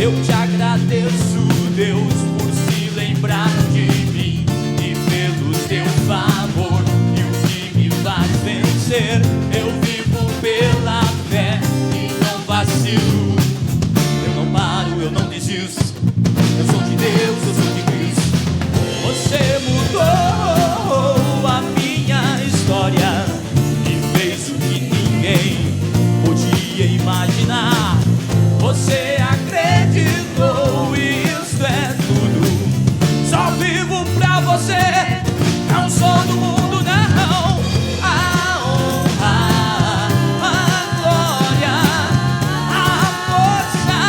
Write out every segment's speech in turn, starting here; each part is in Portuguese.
Eu te agradeço, Deus, por se lembrar de mim e pelo teu favor e o que me faz vencer. Eu vivo pela fé e não vacilo. Eu não paro, eu não desisto. Eu sou de Deus, eu sou de Cristo. Você mudou a minha história e fez o que ninguém podia imaginar. Você acreditou, isso é tudo. Só vivo pra você, não sou do mundo, não. A honra, a glória, a força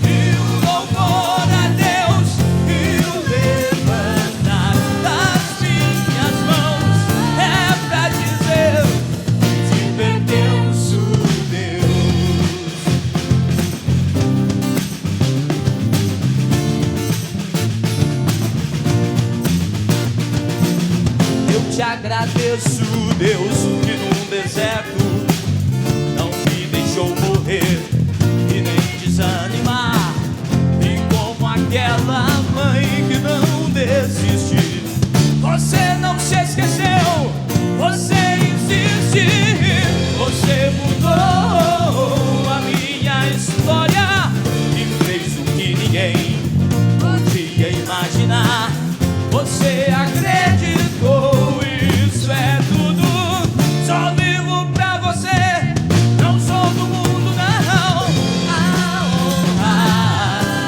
e o louvor a Deus e o levantar das minhas mãos é pra dizer: te pertenço, Deus. Eu te agradeço, Deus, que num deserto não me deixou morrer e nem desanimar. E como aquela mãe que não desiste, você não se esqueceu, você insiste. Você mudou a minha história e fez o que ninguém podia imaginar. Você acreditou, isso é tudo. Só vivo pra você, não sou do mundo, não. A honra,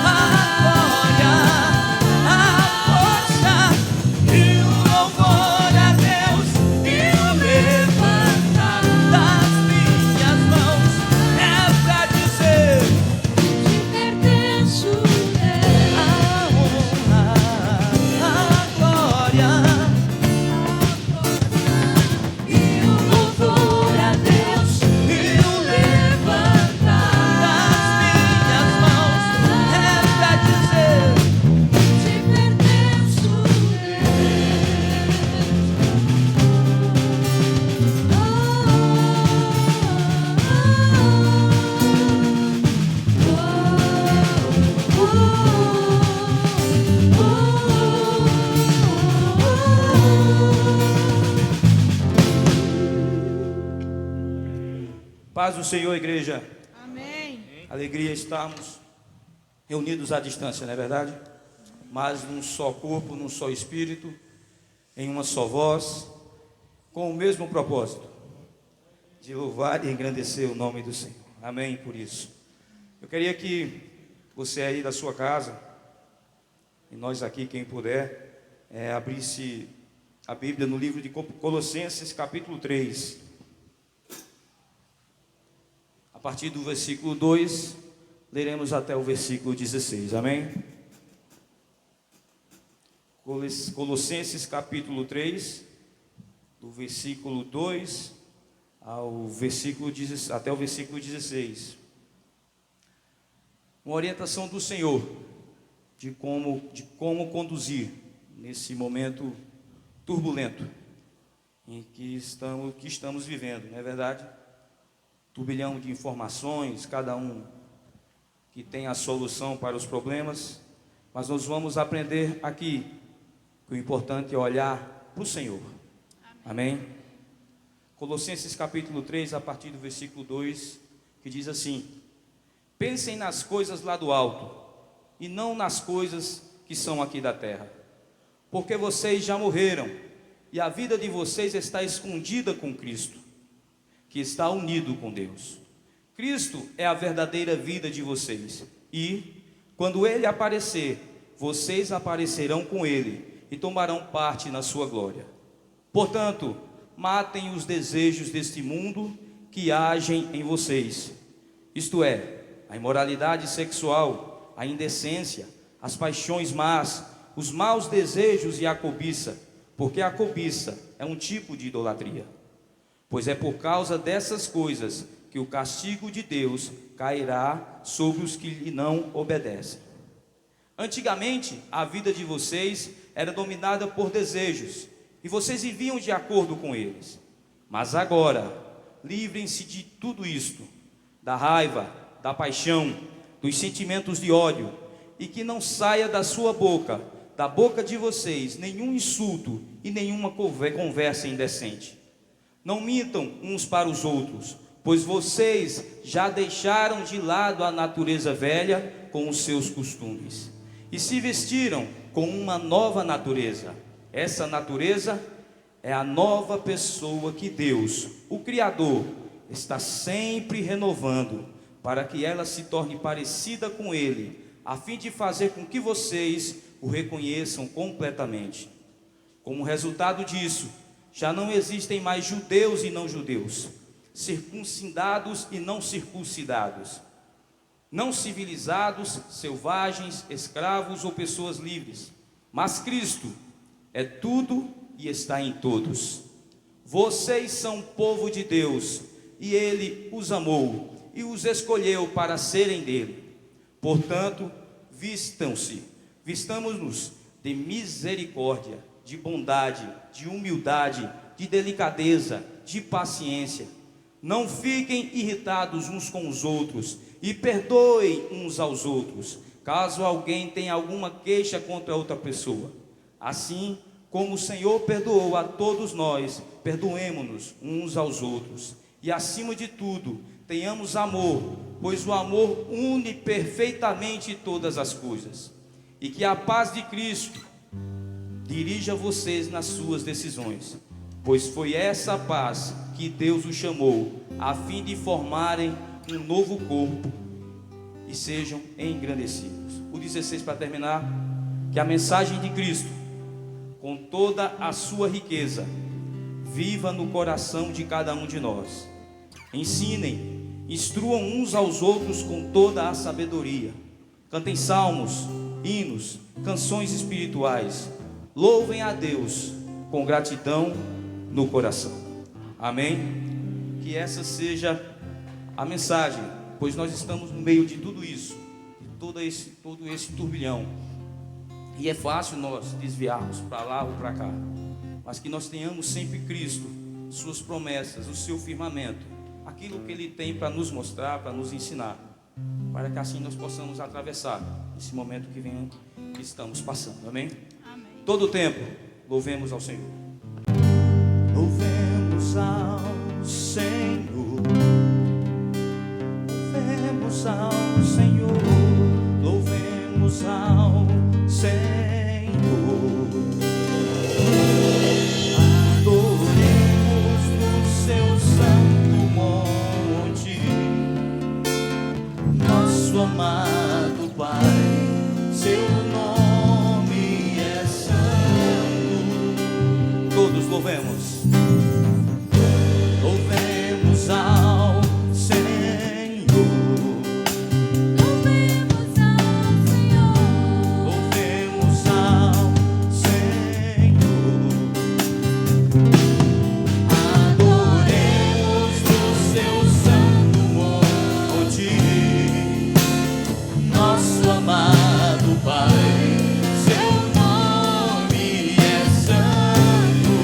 a glória, a força e o louvor a Deus e o levantar das minhas mãos é pra dizer: te pertenço, Deus. A honra, a glória e o louvor a Deus e o levantar das minhas mãos é pra dizer: te pertenço, Paz do Senhor, igreja. Amém. Alegria estarmos reunidos à distância, não é verdade? Mas num só corpo, num só espírito, em uma só voz, com o mesmo propósito de louvar e engrandecer o nome do Senhor. Amém por isso. Eu queria que você aí da sua casa, e nós aqui, quem puder, abrisse a Bíblia no livro de Colossenses, capítulo 3. A partir do versículo 2, leremos até o versículo 16, amém? Colossenses capítulo 3, do versículo 2 até o versículo 16. Uma orientação do Senhor de como conduzir nesse momento turbulento em que estamos vivendo, não é verdade? Turbilhão de informações, cada um que tem a solução para os problemas, mas nós vamos aprender aqui que o importante é olhar para o Senhor. Amém? Colossenses capítulo 3, a partir do versículo 2, que diz assim: pensem nas coisas lá do alto, e não nas coisas que são aqui da terra, porque vocês já morreram, e a vida de vocês está escondida com Cristo, que está unido com Deus. Cristo é a verdadeira vida de vocês, e quando Ele aparecer, vocês aparecerão com Ele e tomarão parte na sua glória. Portanto, matem os desejos deste mundo que agem em vocês, isto é, a imoralidade sexual, a indecência, as paixões más, os maus desejos e a cobiça, porque a cobiça é um tipo de idolatria. Pois é por causa dessas coisas que o castigo de Deus cairá sobre os que lhe não obedecem. Antigamente, a vida de vocês era dominada por desejos, e vocês viviam de acordo com eles. Mas agora, livrem-se de tudo isto, da raiva, da paixão, dos sentimentos de ódio, e que não saia da sua boca, da boca de vocês, nenhum insulto e nenhuma conversa indecente. Não mintam uns para os outros, pois vocês já deixaram de lado a natureza velha com os seus costumes, e se vestiram com uma nova natureza. Essa natureza é a nova pessoa que Deus, o Criador, está sempre renovando, para que ela se torne parecida com Ele, a fim de fazer com que vocês o reconheçam completamente. Como resultado disso, já não existem mais judeus e não judeus, circuncidados e não circuncidados, não civilizados, selvagens, escravos ou pessoas livres, mas Cristo é tudo e está em todos. Vocês são povo de Deus, e Ele os amou e os escolheu para serem dele. Portanto, vistamos-nos de misericórdia, de bondade, de humildade, de delicadeza, de paciência. Não fiquem irritados uns com os outros e perdoem uns aos outros, caso alguém tenha alguma queixa contra outra pessoa. Assim como o Senhor perdoou a todos nós, perdoemo-nos uns aos outros. E acima de tudo, tenhamos amor, pois o amor une perfeitamente todas as coisas. E que a paz de Cristo dirija vocês nas suas decisões, pois foi essa paz que Deus os chamou, a fim de formarem um novo corpo e sejam engrandecidos. O 16, para terminar: que a mensagem de Cristo, com toda a sua riqueza, viva no coração de cada um de nós. Ensinem, instruam uns aos outros com toda a sabedoria. Cantem salmos, hinos, canções espirituais. Louvem a Deus com gratidão no coração. Amém? Que essa seja a mensagem, pois nós estamos no meio de tudo isso, de todo esse turbilhão. E é fácil nós desviarmos para lá ou para cá, mas que nós tenhamos sempre Cristo, suas promessas, o seu firmamento, aquilo que Ele tem para nos mostrar, para nos ensinar, para que assim nós possamos atravessar esse momento que estamos passando. Amém? Amém. Todo o tempo, louvemos ao Senhor. Louvemos ao Senhor, louvemos ao Senhor, louvemos ao Senhor. Adoremos no seu santo monte, nosso amado Pai, seu nome é santo. Todos louvemos. Louvemos ao Senhor, Louvemos ao Senhor. louvemos ao Senhor. Adoremos no seu santo monte, nosso amado Pai, seu nome é santo.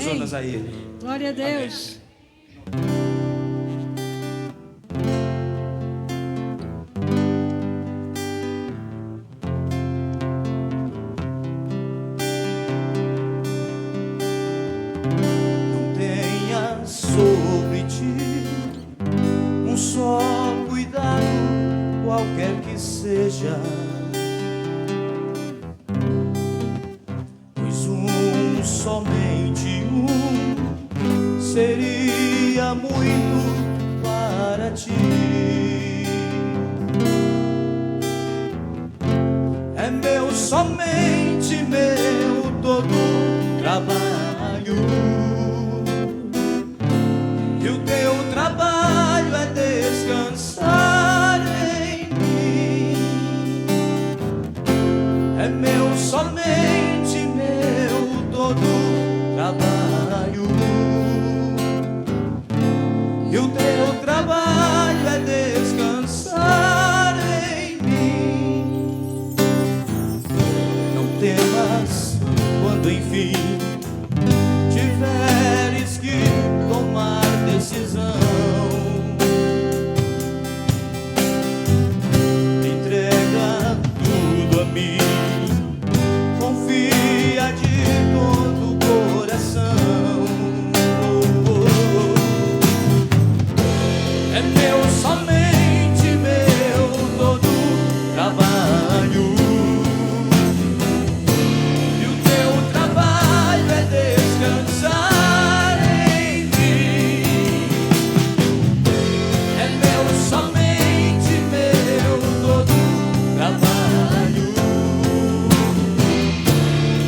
Jonas a Ele. Glória a Deus. Não tenha sobre ti um só cuidado, qualquer que seja, pois somente um seria muito para ti. É meu, somente meu, todo trabalho, e o teu trabalho é descansar em mim. É meu, somente meu, todo trabalho, e o teu trabalho é descansar em mim. Não temas quando enfim tiveres que tomar decisão. Entrega tudo a mim, confia de todo o coração. É meu, somente meu, todo trabalho, e o teu trabalho é descansar em mim. É meu, somente meu, todo trabalho,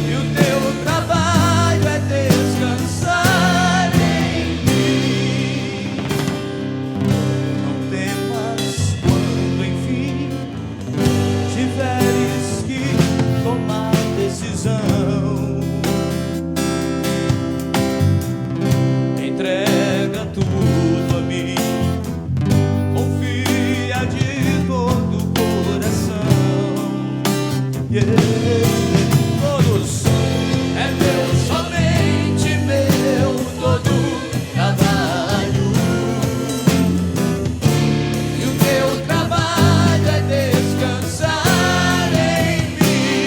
e o teu trabalho é descansar em mim. Não temas quando enfim tiveres que tomar decisão. Entrega tudo a mim, confia de todo o coração. Todos, é meu, somente meu, todo trabalho, e o teu trabalho é descansar em mim.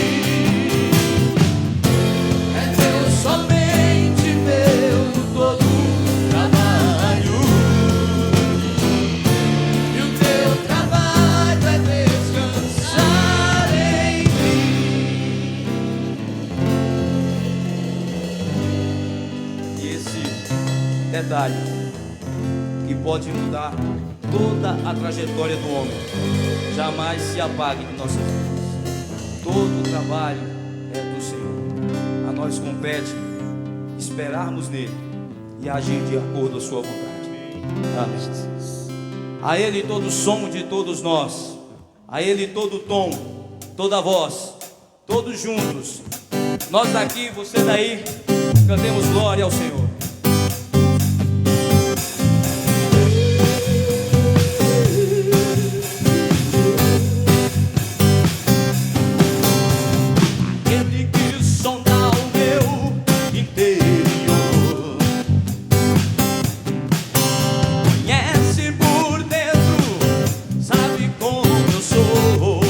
É meu, somente meu, todo trabalho, e o teu trabalho é descansar em mim. E esse detalhe que pode mudar toda a trajetória do homem jamais se apague de nossas vidas. Todo o trabalho é do Senhor. A nós compete esperarmos nele e agir de acordo com a sua vontade. Amém. A Ele todo o som de todos nós, a Ele todo o tom, toda a voz, todos juntos, nós daqui, você daí, cantemos glória ao Senhor. Ele quis sondar o meu interior, conhece por dentro, sabe como eu sou,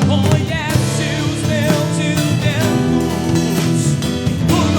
conhece os meus intentos, tudo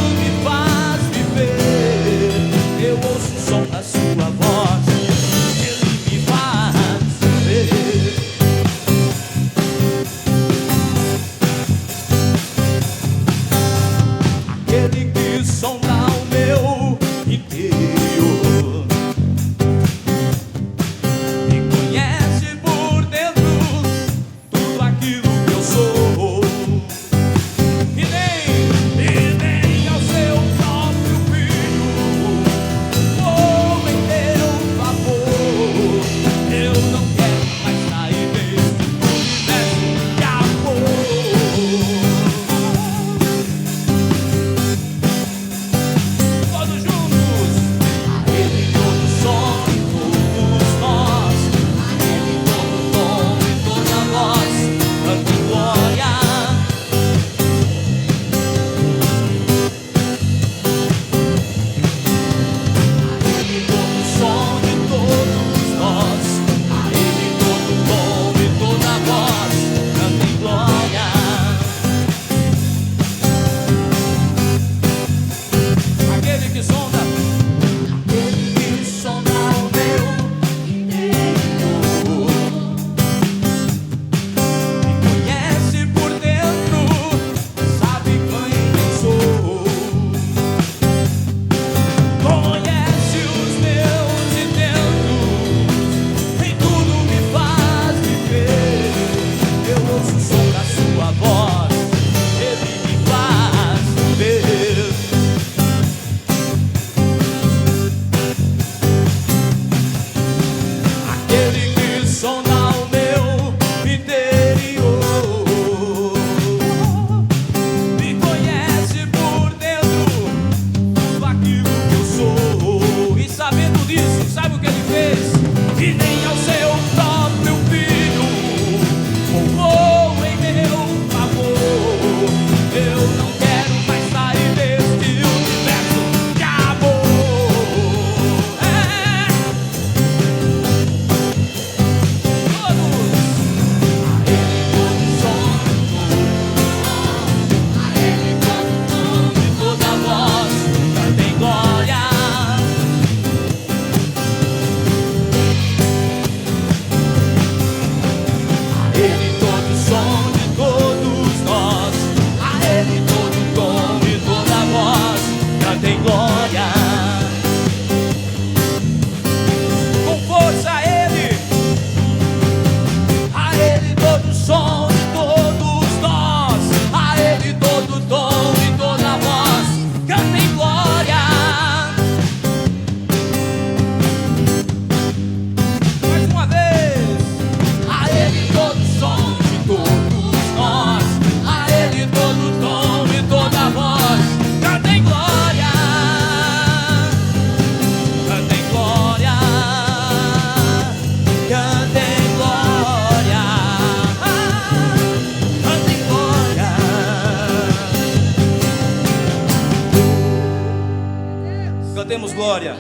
Senhor, demos glória.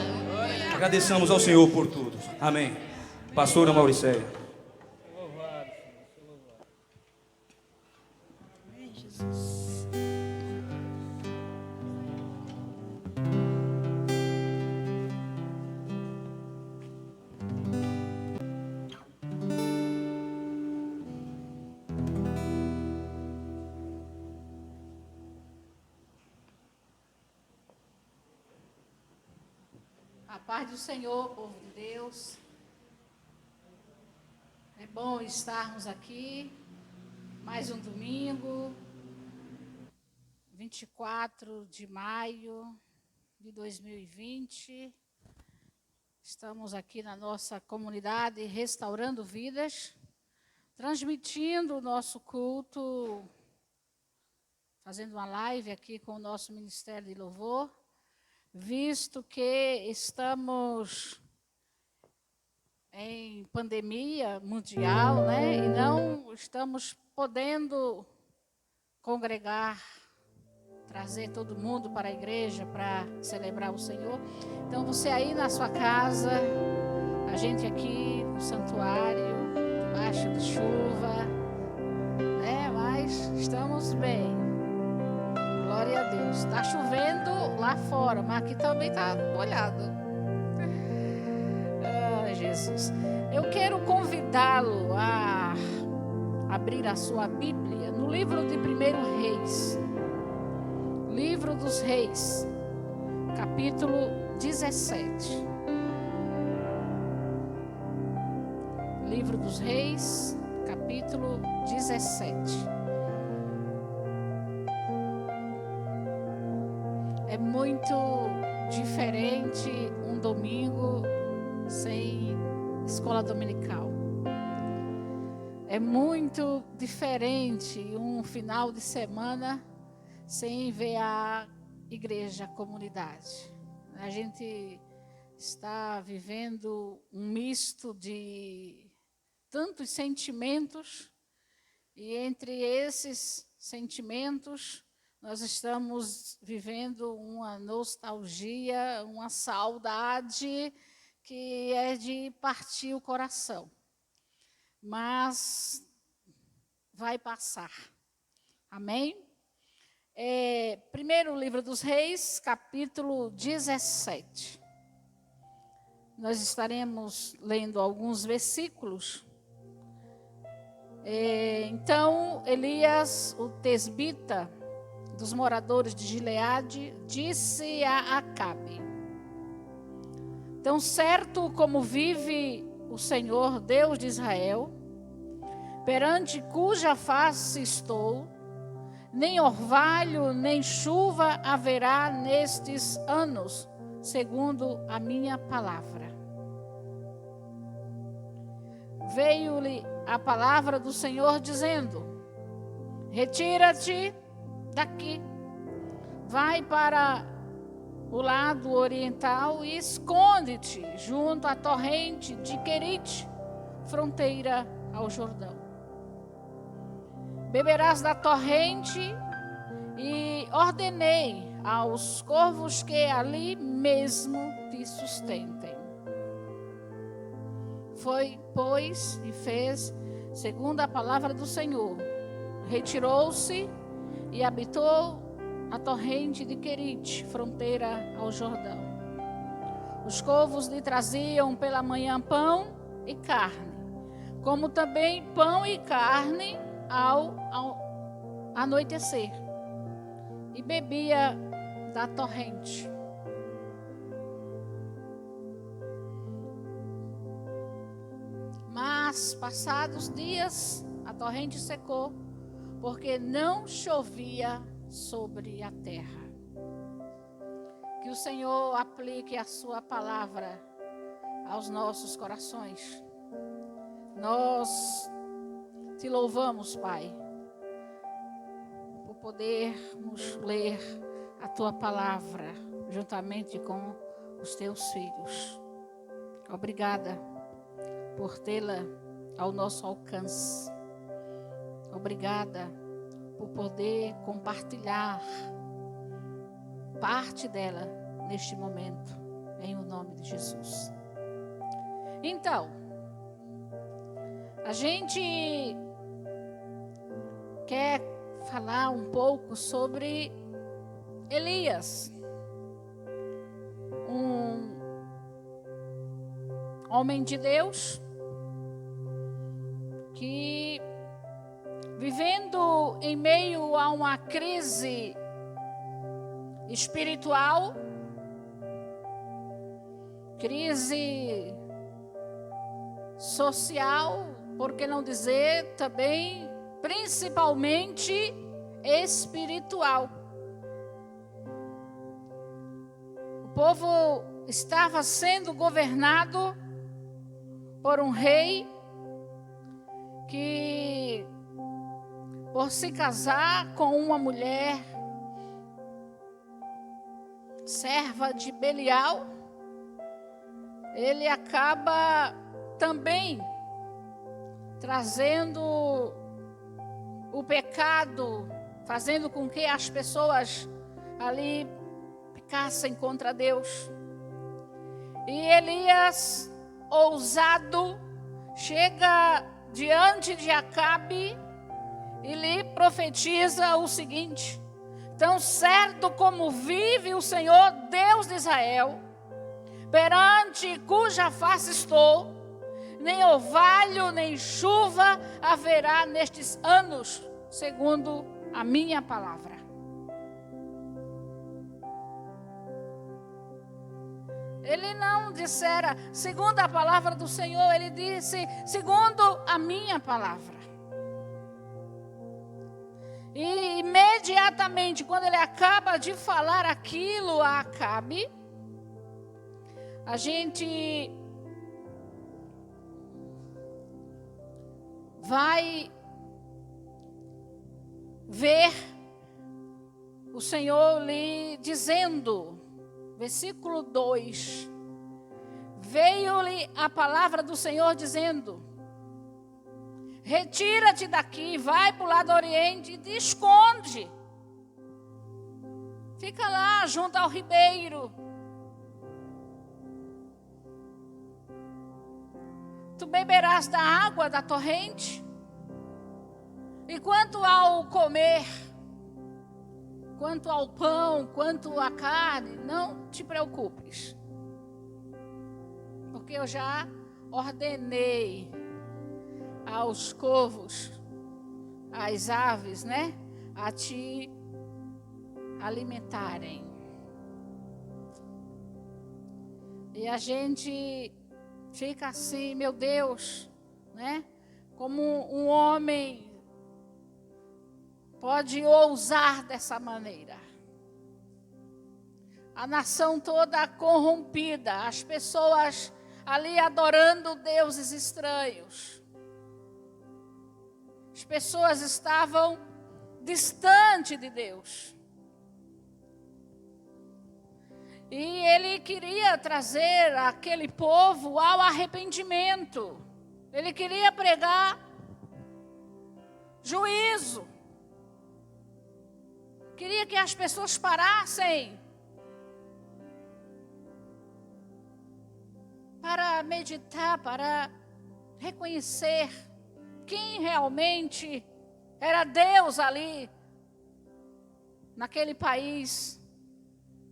Agradeçamos ao Senhor por tudo. Amém. Pastora Mauricéia. Amém, Jesus. A paz do Senhor, povo de Deus. É bom estarmos aqui, mais um domingo, 24 de maio de 2020. Estamos aqui na nossa comunidade Restaurando Vidas, transmitindo o nosso culto, fazendo uma live aqui com o nosso Ministério de Louvor, visto que estamos em pandemia mundial, né? E não estamos podendo congregar, trazer todo mundo para a igreja para celebrar o Senhor. Então, você aí na sua casa, a gente aqui no santuário, debaixo de chuva, né? Mas estamos bem. Glória a Deus. Está chovendo lá fora, mas aqui também está molhado. Jesus. Eu quero convidá-lo a abrir a sua Bíblia no livro de 1 Reis. Livro dos Reis, capítulo 17. Livro dos Reis, capítulo 17. É muito diferente um domingo sem escola dominical. É muito diferente um final de semana sem ver a igreja, a comunidade. A gente está vivendo um misto de tantos sentimentos, e entre esses sentimentos nós estamos vivendo uma nostalgia, uma saudade que é de partir o coração. Mas vai passar. Amém? Primeiro livro dos Reis, capítulo 17. Nós estaremos lendo alguns versículos. Então, Elias, o tesbita dos moradores de Gileade, disse a Acabe: tão certo como vive o Senhor, Deus de Israel, perante cuja face estou, nem orvalho, nem chuva haverá nestes anos, segundo a minha palavra. Veio-lhe a palavra do Senhor dizendo: retira-te daqui, vai para o lado oriental e esconde-te junto à torrente de Querite, fronteira ao Jordão. Beberás da torrente, e ordenei aos corvos que ali mesmo te sustentem. Foi, pois, e fez segundo a palavra do Senhor. Retirou-se e habitou a torrente de Querite, fronteira ao Jordão. Os corvos lhe traziam pela manhã pão e carne, como também pão e carne ao anoitecer, e bebia da torrente. Mas, passados dias, a torrente secou, porque não chovia sobre a terra. Que o Senhor aplique a sua palavra aos nossos corações. Nós te louvamos, Pai, por podermos ler a tua palavra juntamente com os teus filhos. Obrigada por tê-la ao nosso alcance. Obrigada por poder compartilhar parte dela neste momento, em o nome de Jesus. Então, a gente quer falar um pouco sobre Elias, um homem de Deus que, vivendo em meio a uma crise espiritual, crise social, por que não dizer também, principalmente espiritual. O povo estava sendo governado por um rei que, por se casar com uma mulher serva de Belial, ele acaba também trazendo o pecado, fazendo com que as pessoas ali pecassem contra Deus. E Elias, ousado, chega diante de Acabe e lhe profetiza o seguinte: tão certo como vive o Senhor Deus de Israel, perante cuja face estou, nem orvalho nem chuva haverá nestes anos, segundo a minha palavra. Ele não dissera segundo a palavra do Senhor, ele disse segundo a minha palavra. E imediatamente, quando ele acaba de falar aquilo a Acabe, a gente vai ver o Senhor lhe dizendo, versículo 2, veio-lhe a palavra do Senhor dizendo: retira-te daqui, vai para o lado oriente e te esconde. Fica lá junto ao ribeiro. Tu beberás da água da torrente. E quanto ao comer, quanto ao pão, quanto à carne, não te preocupes. Porque eu já ordenei aos corvos, às aves, né, a te alimentarem. E a gente fica assim, meu Deus, né? Como um homem pode ousar dessa maneira? A nação toda corrompida, as pessoas ali adorando deuses estranhos. As pessoas estavam distante de Deus. E ele queria trazer aquele povo ao arrependimento. Ele queria pregar juízo. Queria que as pessoas parassem para meditar, para reconhecer quem realmente era Deus ali, naquele país,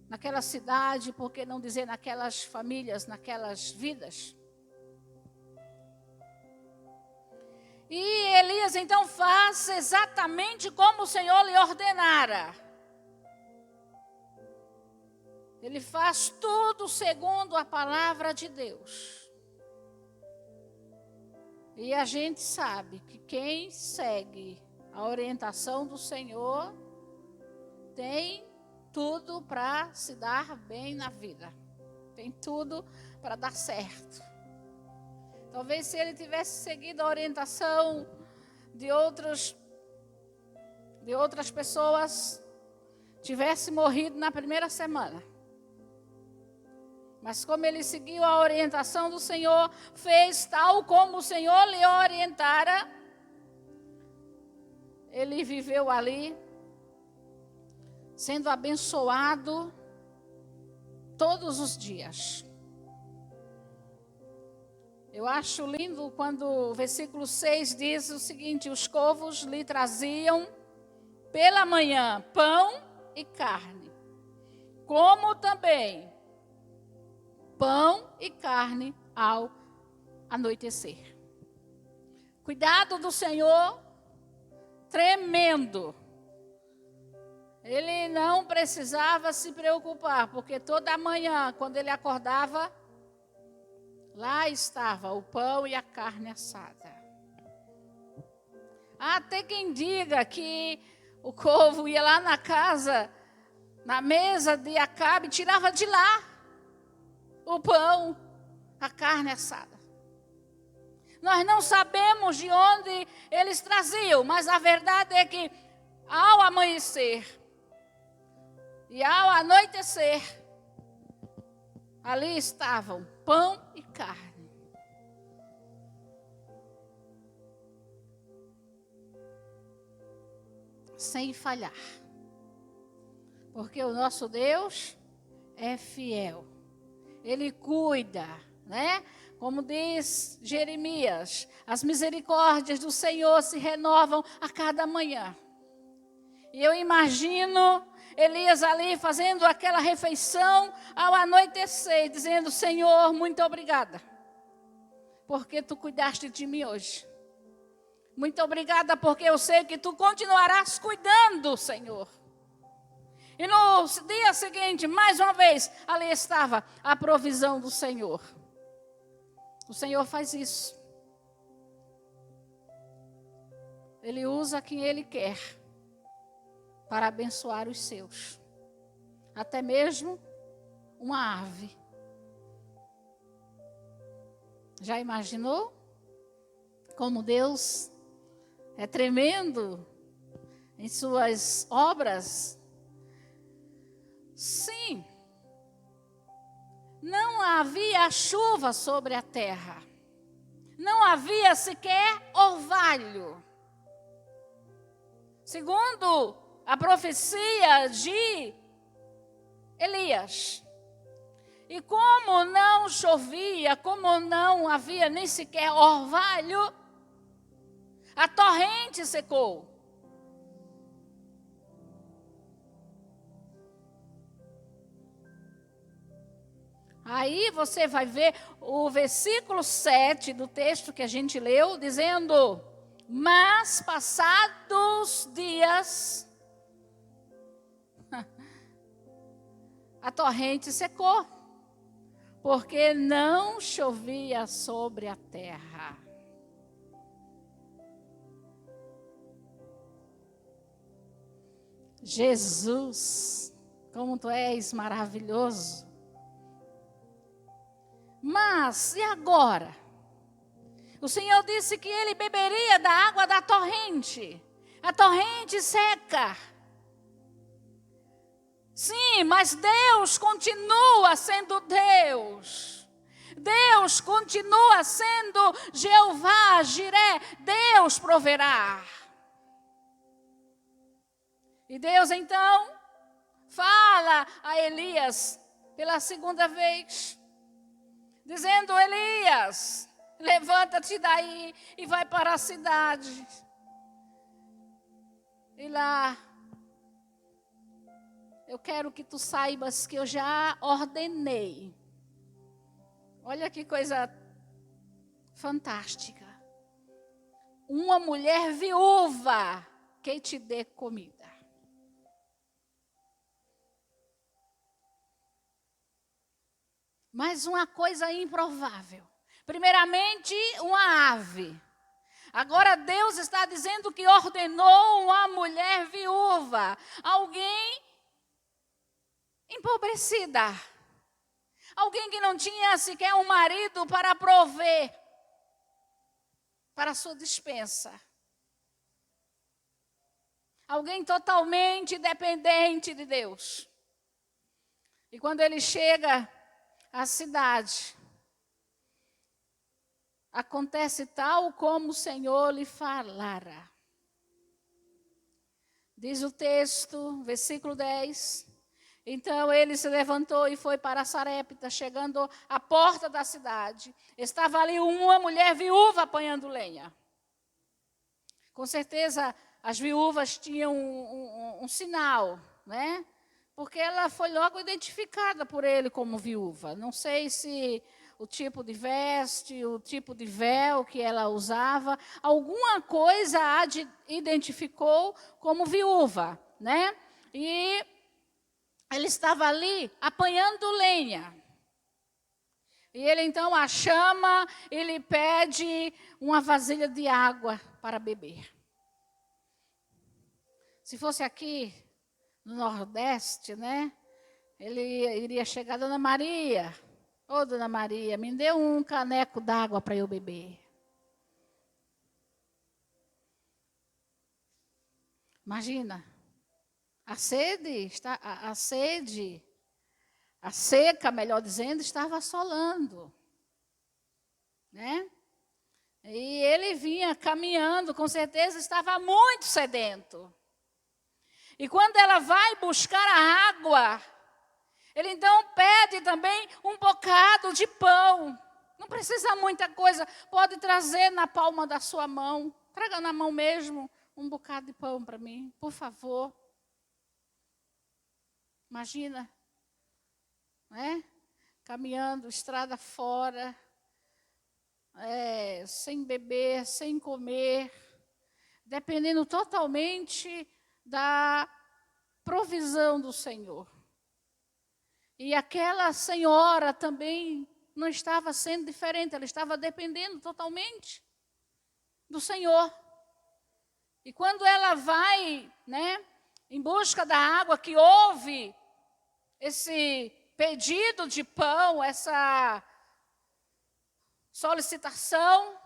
naquela cidade, por que não dizer naquelas famílias, naquelas vidas. E Elias então faz exatamente como o Senhor lhe ordenara. Ele faz tudo segundo a palavra de Deus. E a gente sabe que quem segue a orientação do Senhor tem tudo para se dar bem na vida. Tem tudo para dar certo. Talvez se ele tivesse seguido a orientação de outras pessoas, tivesse morrido na primeira semana. Mas como ele seguiu a orientação do Senhor, fez tal como o Senhor lhe orientara, ele viveu ali, sendo abençoado todos os dias. Eu acho lindo quando o versículo 6 diz o seguinte: os corvos lhe traziam pela manhã pão e carne, como também pão e carne ao anoitecer. Cuidado do Senhor, tremendo. Ele não precisava se preocupar, porque toda manhã, quando ele acordava, lá estava o pão e a carne assada. Há até quem diga que o corvo ia lá na casa, na mesa de Acabe, tirava de lá o pão, a carne assada. Nós não sabemos de onde eles traziam, mas a verdade é que ao amanhecer e ao anoitecer, ali estavam pão e carne. Sem falhar. Porque o nosso Deus é fiel. Ele cuida, né? Como diz Jeremias, as misericórdias do Senhor se renovam a cada manhã. E eu imagino Elias ali fazendo aquela refeição ao anoitecer, dizendo: Senhor, muito obrigada, porque tu cuidaste de mim hoje. Muito obrigada, porque eu sei que tu continuarás cuidando, Senhor. E no dia seguinte, mais uma vez, ali estava a provisão do Senhor. O Senhor faz isso. Ele usa quem Ele quer para abençoar os seus. Até mesmo uma ave. Já imaginou como Deus é tremendo em suas obras? Sim. Não havia chuva sobre a terra. Não havia sequer orvalho. Segundo a profecia de Elias. E como não chovia, como não havia nem sequer orvalho, a torrente secou. Aí você vai ver o versículo 7 do texto que a gente leu, dizendo: mas passados dias, a torrente secou, porque não chovia sobre a terra. Jesus, como tu és maravilhoso. Mas, e agora? O Senhor disse que ele beberia da água da torrente. A torrente seca. Sim, mas Deus continua sendo Deus. Deus continua sendo Jeová, Jiré. Deus proverá. E Deus então fala a Elias pela segunda vez, dizendo: Elias, levanta-te daí e vai para a cidade. E lá, eu quero que tu saibas que eu já ordenei. Olha que coisa fantástica. Uma mulher viúva que te dê comida. Mas uma coisa improvável. Primeiramente, uma ave. Agora Deus está dizendo que ordenou uma mulher viúva. Alguém empobrecida. Alguém que não tinha sequer um marido para prover para a sua despensa. Alguém totalmente dependente de Deus. E quando ele chega à cidade, acontece tal como o Senhor lhe falara. Diz o texto, versículo 10, Então ele se levantou e foi para Sarepta. Chegando à porta da cidade, estava ali uma mulher viúva apanhando lenha. Com certeza as viúvas tinham um sinal, né? Porque ela foi logo identificada por ele como viúva. Não sei se o tipo de veste, o tipo de véu que ela usava, alguma coisa a identificou como viúva, né? E ele estava ali apanhando lenha. E ele então a chama e lhe pede uma vasilha de água para beber. Se fosse aqui no Nordeste, né? Ele iria chegar, Dona Maria. Ô, Dona Maria, me dê um caneco d'água para eu beber. Imagina, a seca, melhor dizendo, estava assolando, né? E ele vinha caminhando, com certeza estava muito sedento. E quando ela vai buscar a água, ele então pede também um bocado de pão. Não precisa muita coisa, pode trazer na palma da sua mão. Traga na mão mesmo um bocado de pão para mim, por favor. Imagina, né? Caminhando, estrada fora, sem beber, sem comer, dependendo totalmente da provisão do Senhor. E aquela senhora também não estava sendo diferente, ela estava dependendo totalmente do Senhor. E quando ela vai, né, em busca da água, que houve esse pedido de pão, essa solicitação,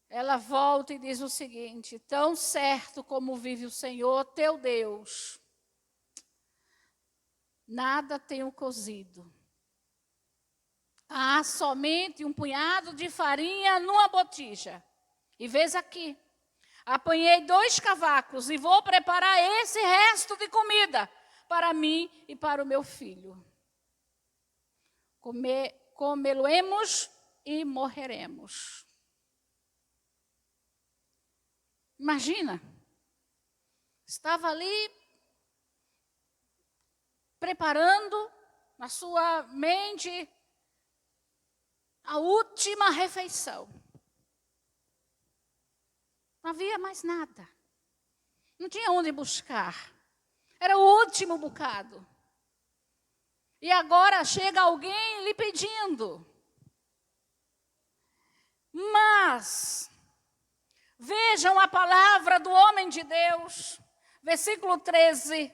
ela volta e diz o seguinte: tão certo como vive o Senhor, teu Deus, nada tenho cozido. Há somente um punhado de farinha numa botija. E vês aqui, apanhei 2 cavacos e vou preparar esse resto de comida para mim e para o meu filho. Comê-lo-emos e morreremos. Imagina, estava ali preparando na sua mente a última refeição. Não havia mais nada. Não tinha onde buscar. Era o último bocado. E agora chega alguém lhe pedindo. Mas vejam a palavra do homem de Deus, versículo 13.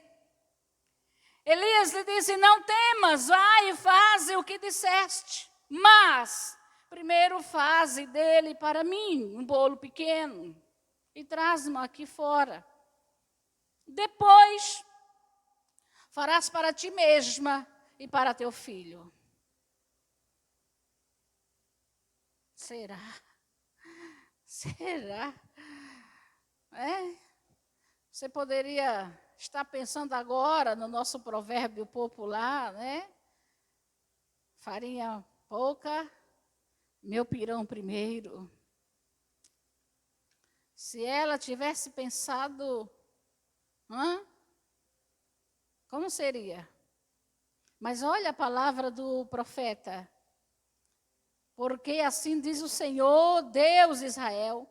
Elias lhe disse: não temas, vai e faze o que disseste. Mas, primeiro faze dele para mim um bolo pequeno e traz-me aqui fora. Depois, farás para ti mesma e para teu filho. Será? Será? Você poderia estar pensando agora no nosso provérbio popular, né? Farinha pouca, meu pirão primeiro. Se ela tivesse pensado, como seria? Mas olha a palavra do profeta. Porque assim diz o Senhor, Deus de Israel: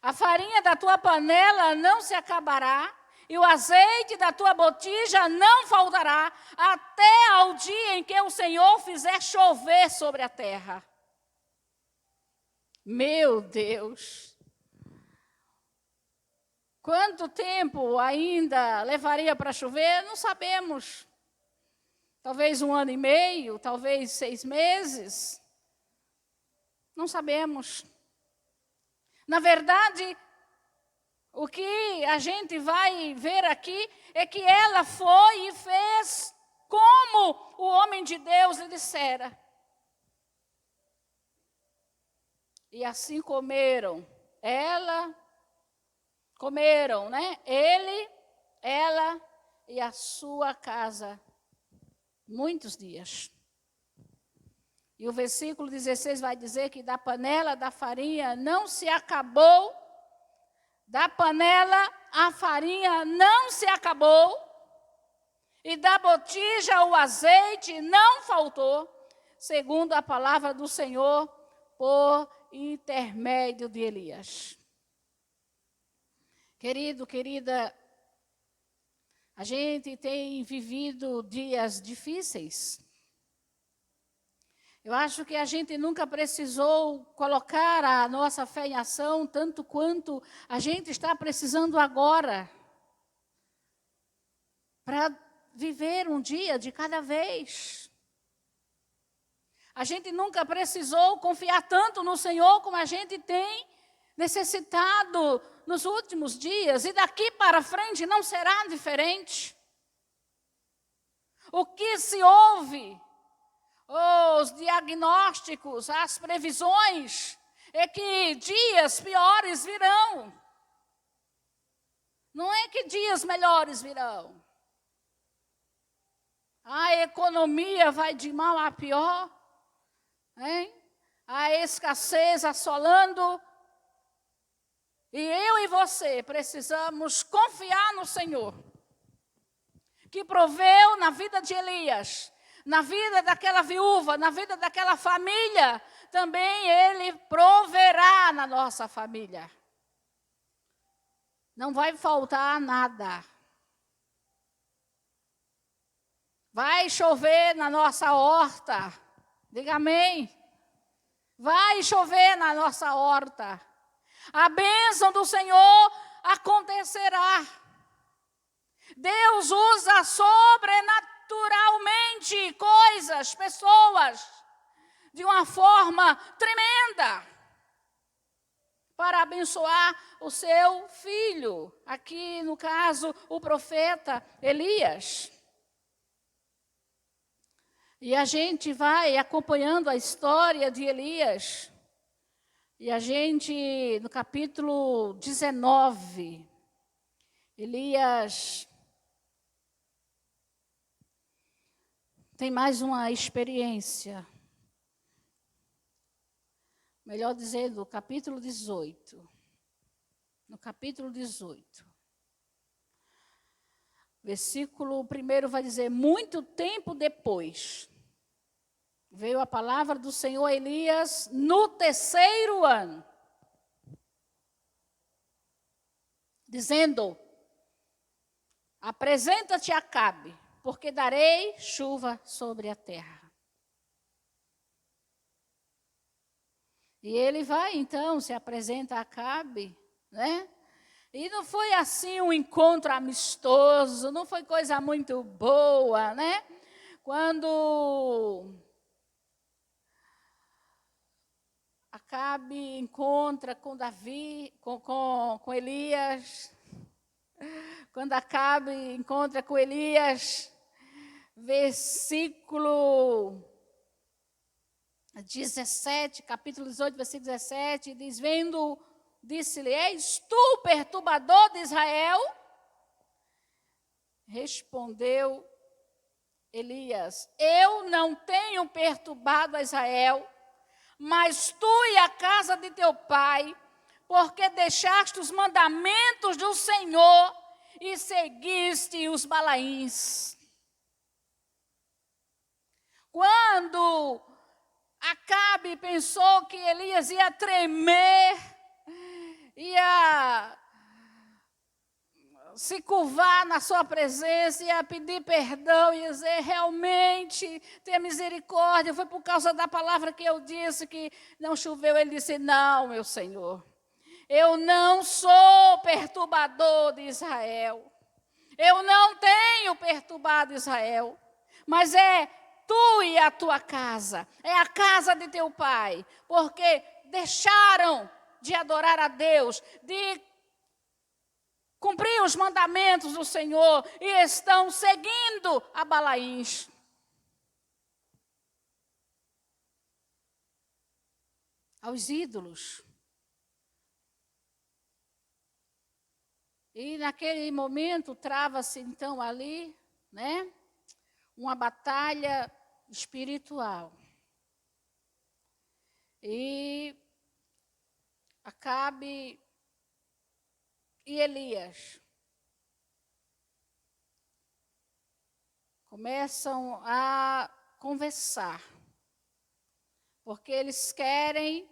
a farinha da tua panela não se acabará, e o azeite da tua botija não faltará, até ao dia em que o Senhor fizer chover sobre a terra. Meu Deus! Quanto tempo ainda levaria para chover? Não sabemos. Talvez 1 ano e meio, talvez 6 meses. Não sabemos. Na verdade, o que a gente vai ver aqui é que ela foi e fez como o homem de Deus lhe dissera. E assim comeram. Comeram, né? Ele, ela e a sua casa muitos dias. E o versículo 16 vai dizer que da panela da farinha não se acabou, da panela a farinha não se acabou, e da botija o azeite não faltou, segundo a palavra do Senhor, por intermédio de Elias. Querido, querida, a gente tem vivido dias difíceis. Eu acho que a gente nunca precisou colocar a nossa fé em ação tanto quanto a gente está precisando agora, para viver um dia de cada vez. A gente nunca precisou confiar tanto no Senhor como a gente tem necessitado nos últimos dias, e daqui para frente não será diferente. O que se ouve, os diagnósticos, as previsões, é que dias piores virão. Não é que dias melhores virão. A economia vai de mal a pior, hein? A escassez assolando. E eu e você precisamos confiar no Senhor, que proveu na vida de Elias, na vida daquela viúva, na vida daquela família, também Ele proverá na nossa família. Não vai faltar nada. Vai chover na nossa horta. Diga amém. Vai chover na nossa horta. A bênção do Senhor acontecerá. Deus usa sobrenaturalmente coisas, pessoas, de uma forma tremenda, para abençoar o seu filho. Aqui, no caso, o profeta Elias. E a gente vai acompanhando a história de Elias. E a gente, no capítulo 19, Elias tem mais uma experiência. Melhor dizendo, capítulo 18. No capítulo 18. Versículo 1 vai dizer: muito tempo depois, veio a palavra do Senhor a Elias no 3º ano, dizendo: apresenta-te a Acabe, porque darei chuva sobre a terra. E ele vai, então, se apresenta a Acabe, né? E não foi assim um encontro amistoso, não foi coisa muito boa, né? Quando Acabe encontra com Davi, com Elias, quando Acabe encontra com Elias, versículo 17, capítulo 18, versículo 17, diz: vendo, disse-lhe: és tu o perturbador de Israel? Respondeu Elias: eu não tenho perturbado a Israel, mas tu e a casa de teu pai, porque deixaste os mandamentos do Senhor e seguiste os Balaíns. Quando Acabe pensou que Elias ia tremer, ia se curvar na sua presença, ia pedir perdão, ia dizer: realmente, tenha misericórdia, foi por causa da palavra que eu disse que não choveu. Ele disse: não, meu Senhor, eu não sou perturbador de Israel, eu não tenho perturbado Israel, mas é tu e a tua casa, é a casa de teu pai, porque deixaram de adorar a Deus, de cumprir os mandamentos do Senhor e estão seguindo a Balaíns. Aos ídolos. E naquele momento trava-se então ali, né, uma batalha espiritual. E Acabe e Elias começam a conversar, porque eles querem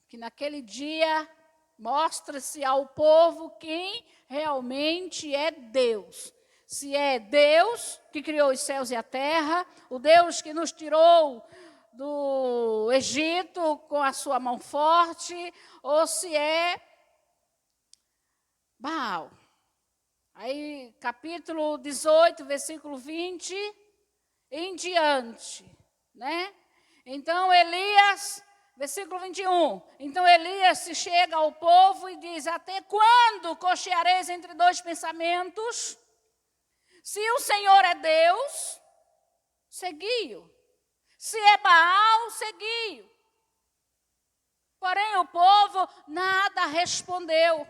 que naquele dia mostre-se ao povo quem realmente é Deus. Se é Deus que criou os céus e a terra, o Deus que nos tirou do Egito com a sua mão forte, ou se é Baal. Aí, capítulo 18, versículo 20 em diante, né? Então, Elias, versículo 21. Então, Elias se chega ao povo e diz: até quando cocheareis entre dois pensamentos? Se o Senhor é Deus, segui-o. Se é Baal, segui-o. Porém, o povo nada respondeu.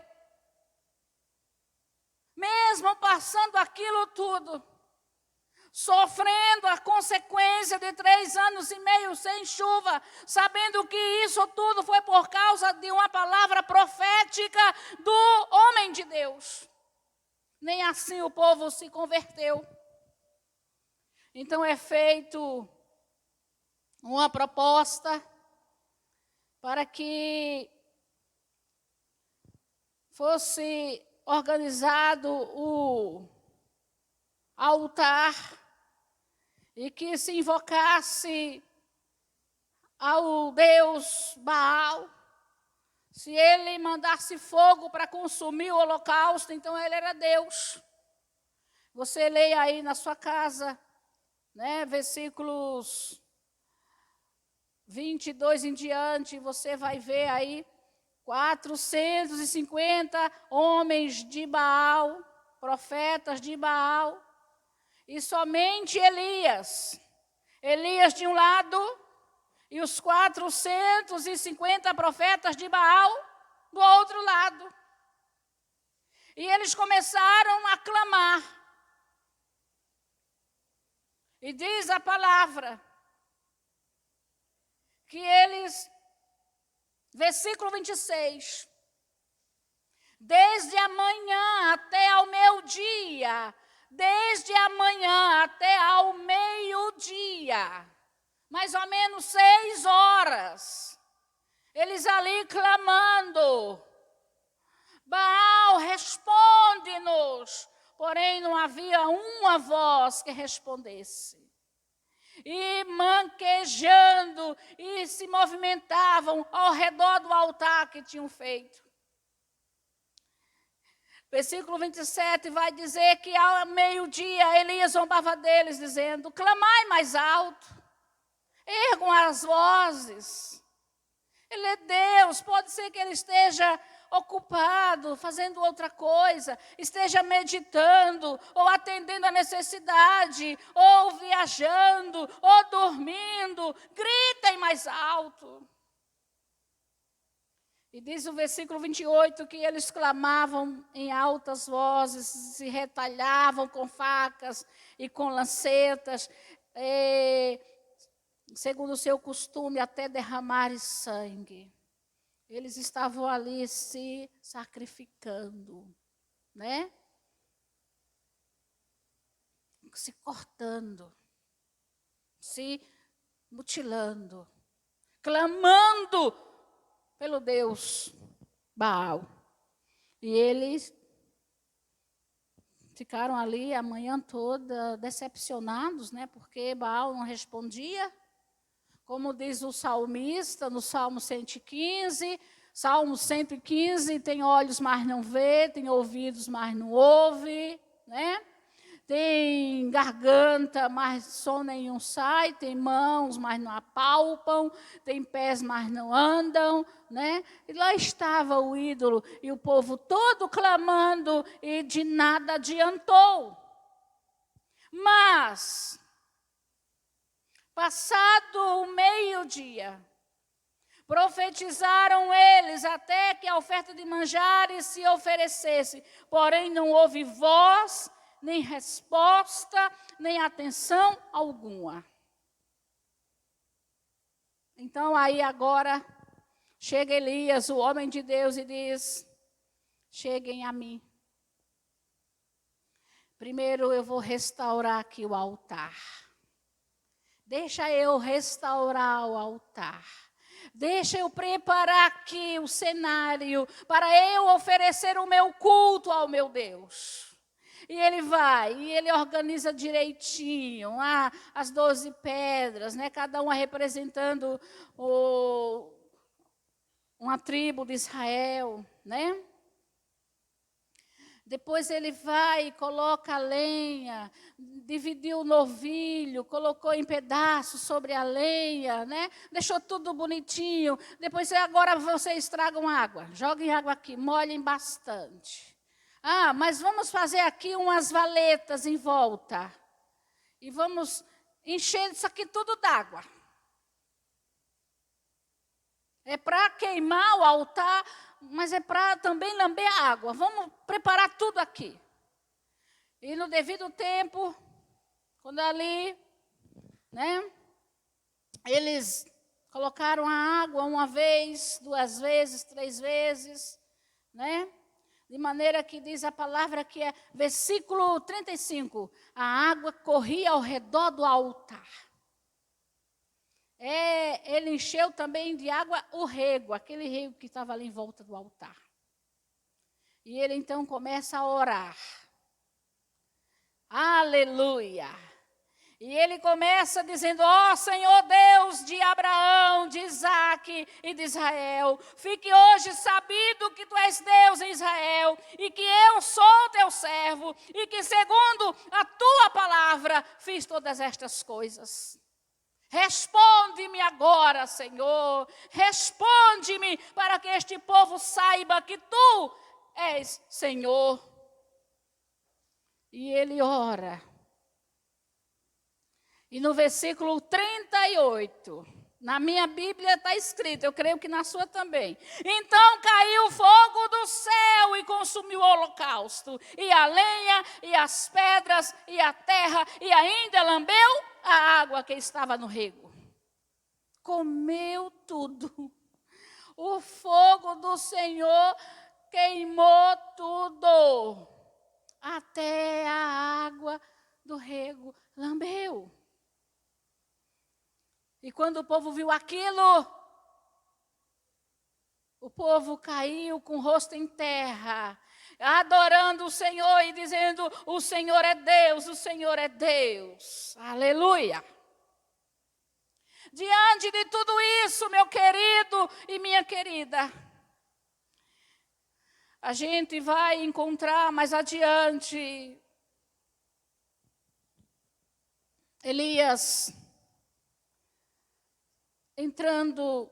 Mesmo passando aquilo tudo, sofrendo a consequência de 3 anos e meio sem chuva, sabendo que isso tudo foi por causa de uma palavra profética do homem de Deus. Nem assim o povo se converteu. Então é feito uma proposta para que fosse organizado o altar e que se invocasse ao Deus Baal. Se ele mandasse fogo para consumir o holocausto, então ele era Deus. Você leia aí na sua casa, né, versículos 22 em diante, você vai ver aí 450 homens de Baal, profetas de Baal, e somente Elias de um lado, e os 450 profetas de Baal do outro lado. E eles começaram a clamar. E diz a palavra que eles, versículo 26, desde amanhã até ao meio-dia, desde amanhã até ao meio-dia, mais ou menos 6 horas, eles ali clamando: Baal, responde-nos. Porém, não havia uma voz que respondesse. E manquejando, e se movimentavam ao redor do altar que tinham feito. Versículo 27 vai dizer que ao meio-dia Elias zombava deles, dizendo: clamai mais alto, ergam as vozes. Ele é Deus, pode ser que ele esteja ocupado, fazendo outra coisa, esteja meditando, ou atendendo a necessidade, ou viajando, ou dormindo. Gritem mais alto. E diz o versículo 28 que eles clamavam em altas vozes, se retalhavam com facas e com lancetas, segundo o seu costume, até derramarem sangue. Eles estavam ali se sacrificando, né? Se cortando, se mutilando, clamando pelo Deus Baal. E eles ficaram ali a manhã toda decepcionados, né? Porque Baal não respondia. Como diz o salmista no Salmo 115, Salmo 115, tem olhos, mas não vê, tem ouvidos, mas não ouve, né? Tem garganta, mas som nenhum sai, tem mãos, mas não apalpam, tem pés, mas não andam, né? E lá estava o ídolo, e o povo todo clamando, e de nada adiantou. Mas passado o meio-dia, Profetizaram eles até que a oferta de manjares se oferecesse, porém não houve voz, nem resposta, nem atenção alguma. Então aí agora chega Elias, o homem de Deus, e diz: cheguem a mim. Primeiro eu vou restaurar aqui o altar. Deixa eu restaurar o altar. Deixa eu preparar aqui o cenário para eu oferecer o meu culto ao meu Deus. E ele vai, e ele organiza direitinho, as 12 pedras, né? Cada uma representando uma tribo de Israel, né? Depois ele vai e coloca a lenha, dividiu o novilho, colocou em pedaços sobre a lenha, né? Deixou tudo bonitinho. Depois agora vocês tragam água, joguem água aqui, molhem bastante. Mas vamos fazer aqui umas valetas em volta. E vamos encher isso aqui tudo d'água. É para queimar o altar, mas é para também lamber a água. Vamos preparar tudo aqui. E no devido tempo, quando ali, né, eles colocaram a água uma vez, 2 vezes, 3 vezes, né? De maneira que diz a palavra que é, versículo 35, a água corria ao redor do altar. Ele encheu também de água o rego, aquele rego que estava ali em volta do altar. E ele então começa a orar. Aleluia! E ele começa dizendo: ó Senhor Deus de Abraão, de Isaque e de Israel, fique hoje sabido que tu és Deus em Israel, e que eu sou teu servo, e que segundo a tua palavra fiz todas estas coisas. Responde-me agora, Senhor, responde-me para que este povo saiba que tu és Senhor. E ele ora. E no versículo 38, na minha Bíblia está escrito, eu creio que na sua também. Então caiu fogo do céu e consumiu o holocausto, e a lenha, e as pedras, e a terra, e ainda lambeu a água que estava no rego. Comeu tudo. O fogo do Senhor queimou tudo. Até a água do rego lambeu. E quando o povo viu aquilo, o povo caiu com o rosto em terra, adorando o Senhor e dizendo: o Senhor é Deus, o Senhor é Deus. Aleluia! Diante de tudo isso, meu querido e minha querida, a gente vai encontrar mais adiante Elias entrando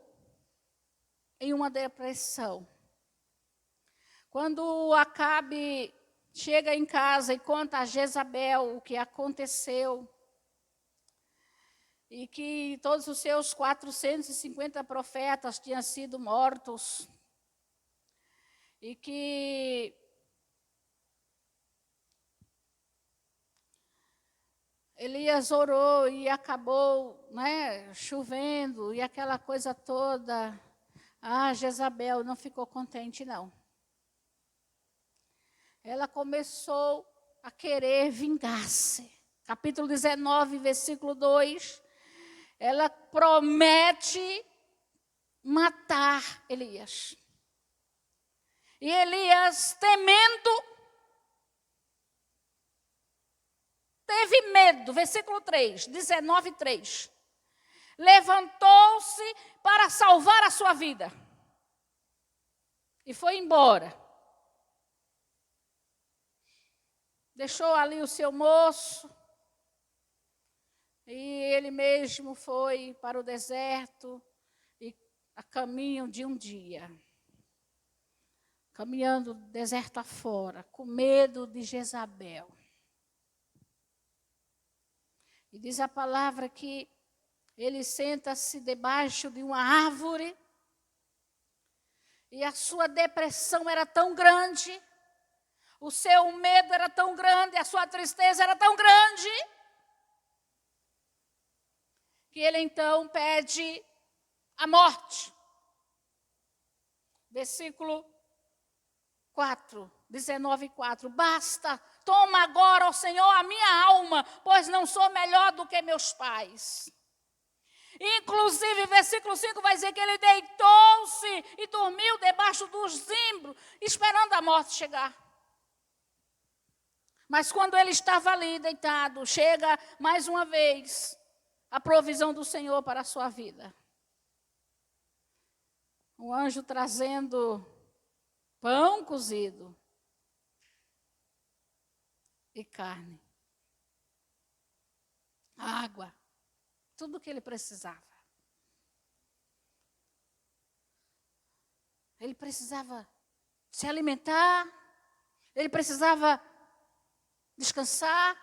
em uma depressão. Quando Acabe chega em casa e conta a Jezabel o que aconteceu, e que todos os seus 450 profetas tinham sido mortos, e que Elias orou e acabou, né, chovendo e aquela coisa toda. Jezabel não ficou contente, não. Ela começou a querer vingar-se. Capítulo 19, versículo 2. Ela promete matar Elias. E Elias, temendo, teve medo, versículo 3, 19, 3. Levantou-se para salvar a sua vida. E foi embora. Deixou ali o seu moço. E ele mesmo foi para o deserto e a caminho de um dia. Caminhando deserto afora, com medo de Jezabel. E diz a palavra que ele senta-se debaixo de uma árvore E a sua depressão era tão grande, o seu medo era tão grande, a sua tristeza era tão grande, que ele então pede a morte. Versículo 4, 19:4. Basta, toma agora, ó Senhor, a minha alma, pois não sou melhor do que meus pais. Inclusive, versículo 5 vai dizer que ele deitou-se e dormiu debaixo dos zimbros, esperando a morte chegar. Mas quando ele estava ali deitado, chega mais uma vez a provisão do Senhor para a sua vida. Um anjo trazendo pão cozido e carne, água, tudo o que ele precisava. Ele precisava se alimentar, ele precisava descansar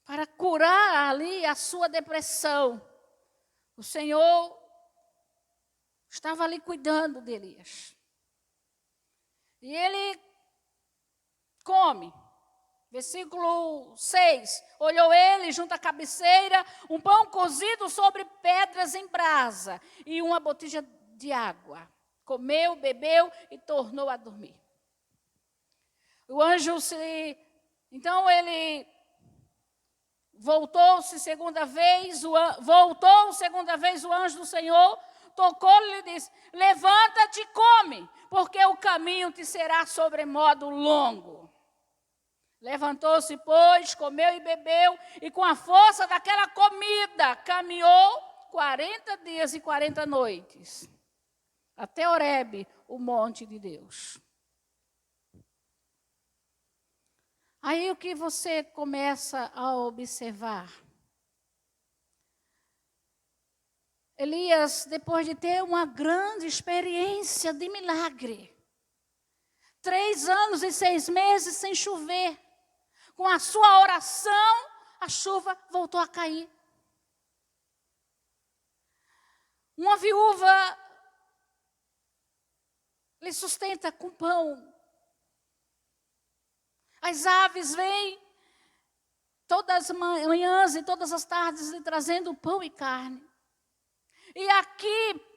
para curar ali a sua depressão. O Senhor estava ali cuidando de Elias. E ele come. Versículo 6. Olhou ele junto à cabeceira, um pão cozido sobre pedras em brasa e uma botija de água. Comeu, bebeu e tornou a dormir. O anjo então ele voltou segunda vez o anjo do Senhor, tocou-lhe e lhe disse: levanta-te e come, porque o caminho te será sobremodo longo. Levantou-se, pois, comeu e bebeu, e com a força daquela comida caminhou 40 dias e 40 noites, até Horebe, o monte de Deus. Aí o que você começa a observar? Elias, depois de ter uma grande experiência de milagre, 3 anos e 6 meses sem chover, com a sua oração, a chuva voltou a cair. Uma viúva lhe sustenta com pão. As aves vêm todas as manhãs e todas as tardes lhe trazendo pão e carne. E aqui,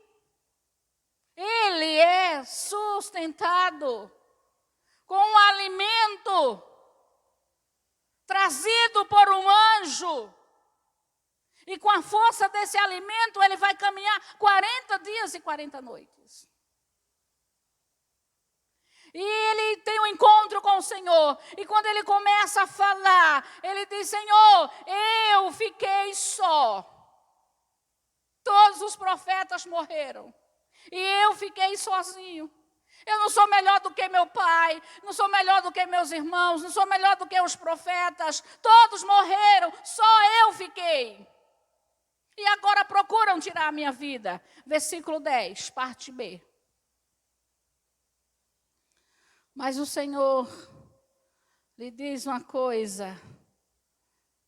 ele é sustentado com um alimento trazido por um anjo. E com a força desse alimento, ele vai caminhar 40 dias e 40 noites. E ele tem um encontro com o Senhor. E quando ele começa a falar, ele diz: Senhor, eu fiquei só. Todos os profetas morreram. E eu fiquei sozinho. Eu não sou melhor do que meu pai, não sou melhor do que meus irmãos, não sou melhor do que os profetas. Todos morreram, só eu fiquei. E agora procuram tirar a minha vida. Versículo 10, parte B. Mas o Senhor lhe diz uma coisa.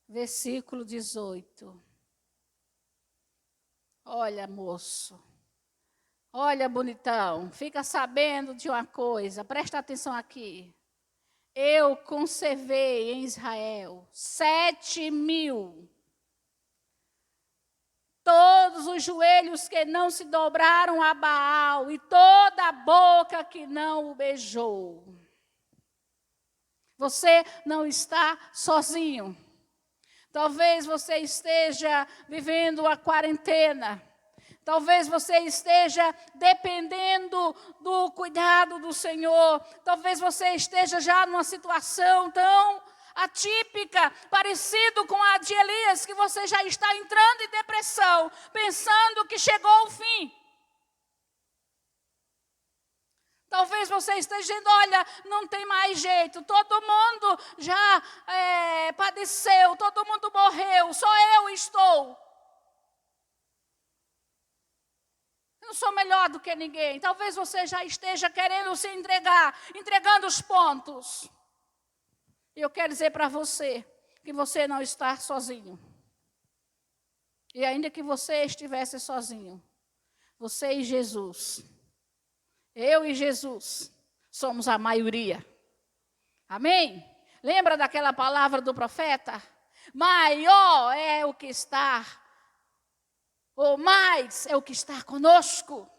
Versículo 18. Olha, moço. Olha, bonitão, fica sabendo de uma coisa, presta atenção aqui. Eu conservei em Israel 7.000. Todos os joelhos que não se dobraram a Baal e toda a boca que não o beijou. Você não está sozinho. Talvez você esteja vivendo a quarentena. Talvez você esteja dependendo do cuidado do Senhor. Talvez você esteja já numa situação tão atípica, parecido com a de Elias, que você já está entrando em depressão, pensando que chegou o fim. Talvez você esteja dizendo: olha, não tem mais jeito, todo mundo já padeceu, todo mundo morreu, só eu estou. Eu não sou melhor do que ninguém. Talvez você já esteja querendo se entregar, entregando os pontos. E eu quero dizer para você que você não está sozinho. E ainda que você estivesse sozinho, você e Jesus Eu e Jesus somos a maioria. Amém? Lembra daquela palavra do profeta? Maior é o que está, ou mais é o que está conosco.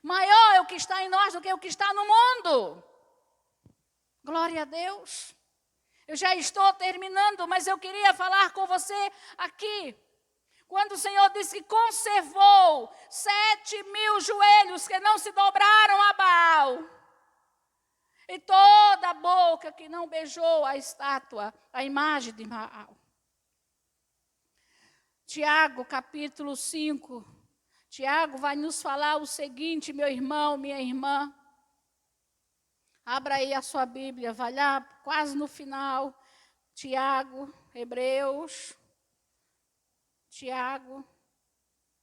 Maior é o que está em nós do que o que está no mundo. Glória a Deus. Eu já estou terminando, mas eu queria falar com você aqui. Quando o Senhor disse que conservou 7.000 joelhos que não se dobraram a Baal. E toda a boca que não beijou a estátua, a imagem de Baal. Tiago, capítulo 5. Tiago vai nos falar o seguinte, meu irmão, minha irmã. Abra aí a sua Bíblia, vai lá quase no final. Tiago, Hebreus. Tiago.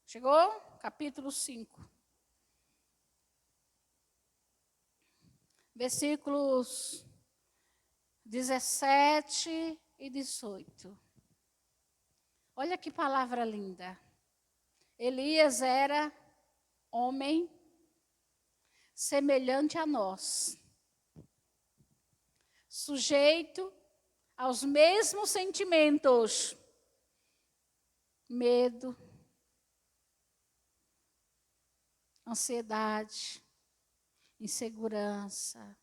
Chegou? Capítulo 5. Versículos 17 e 18. Olha que palavra linda. Elias era homem semelhante a nós, sujeito aos mesmos sentimentos, medo, ansiedade, insegurança,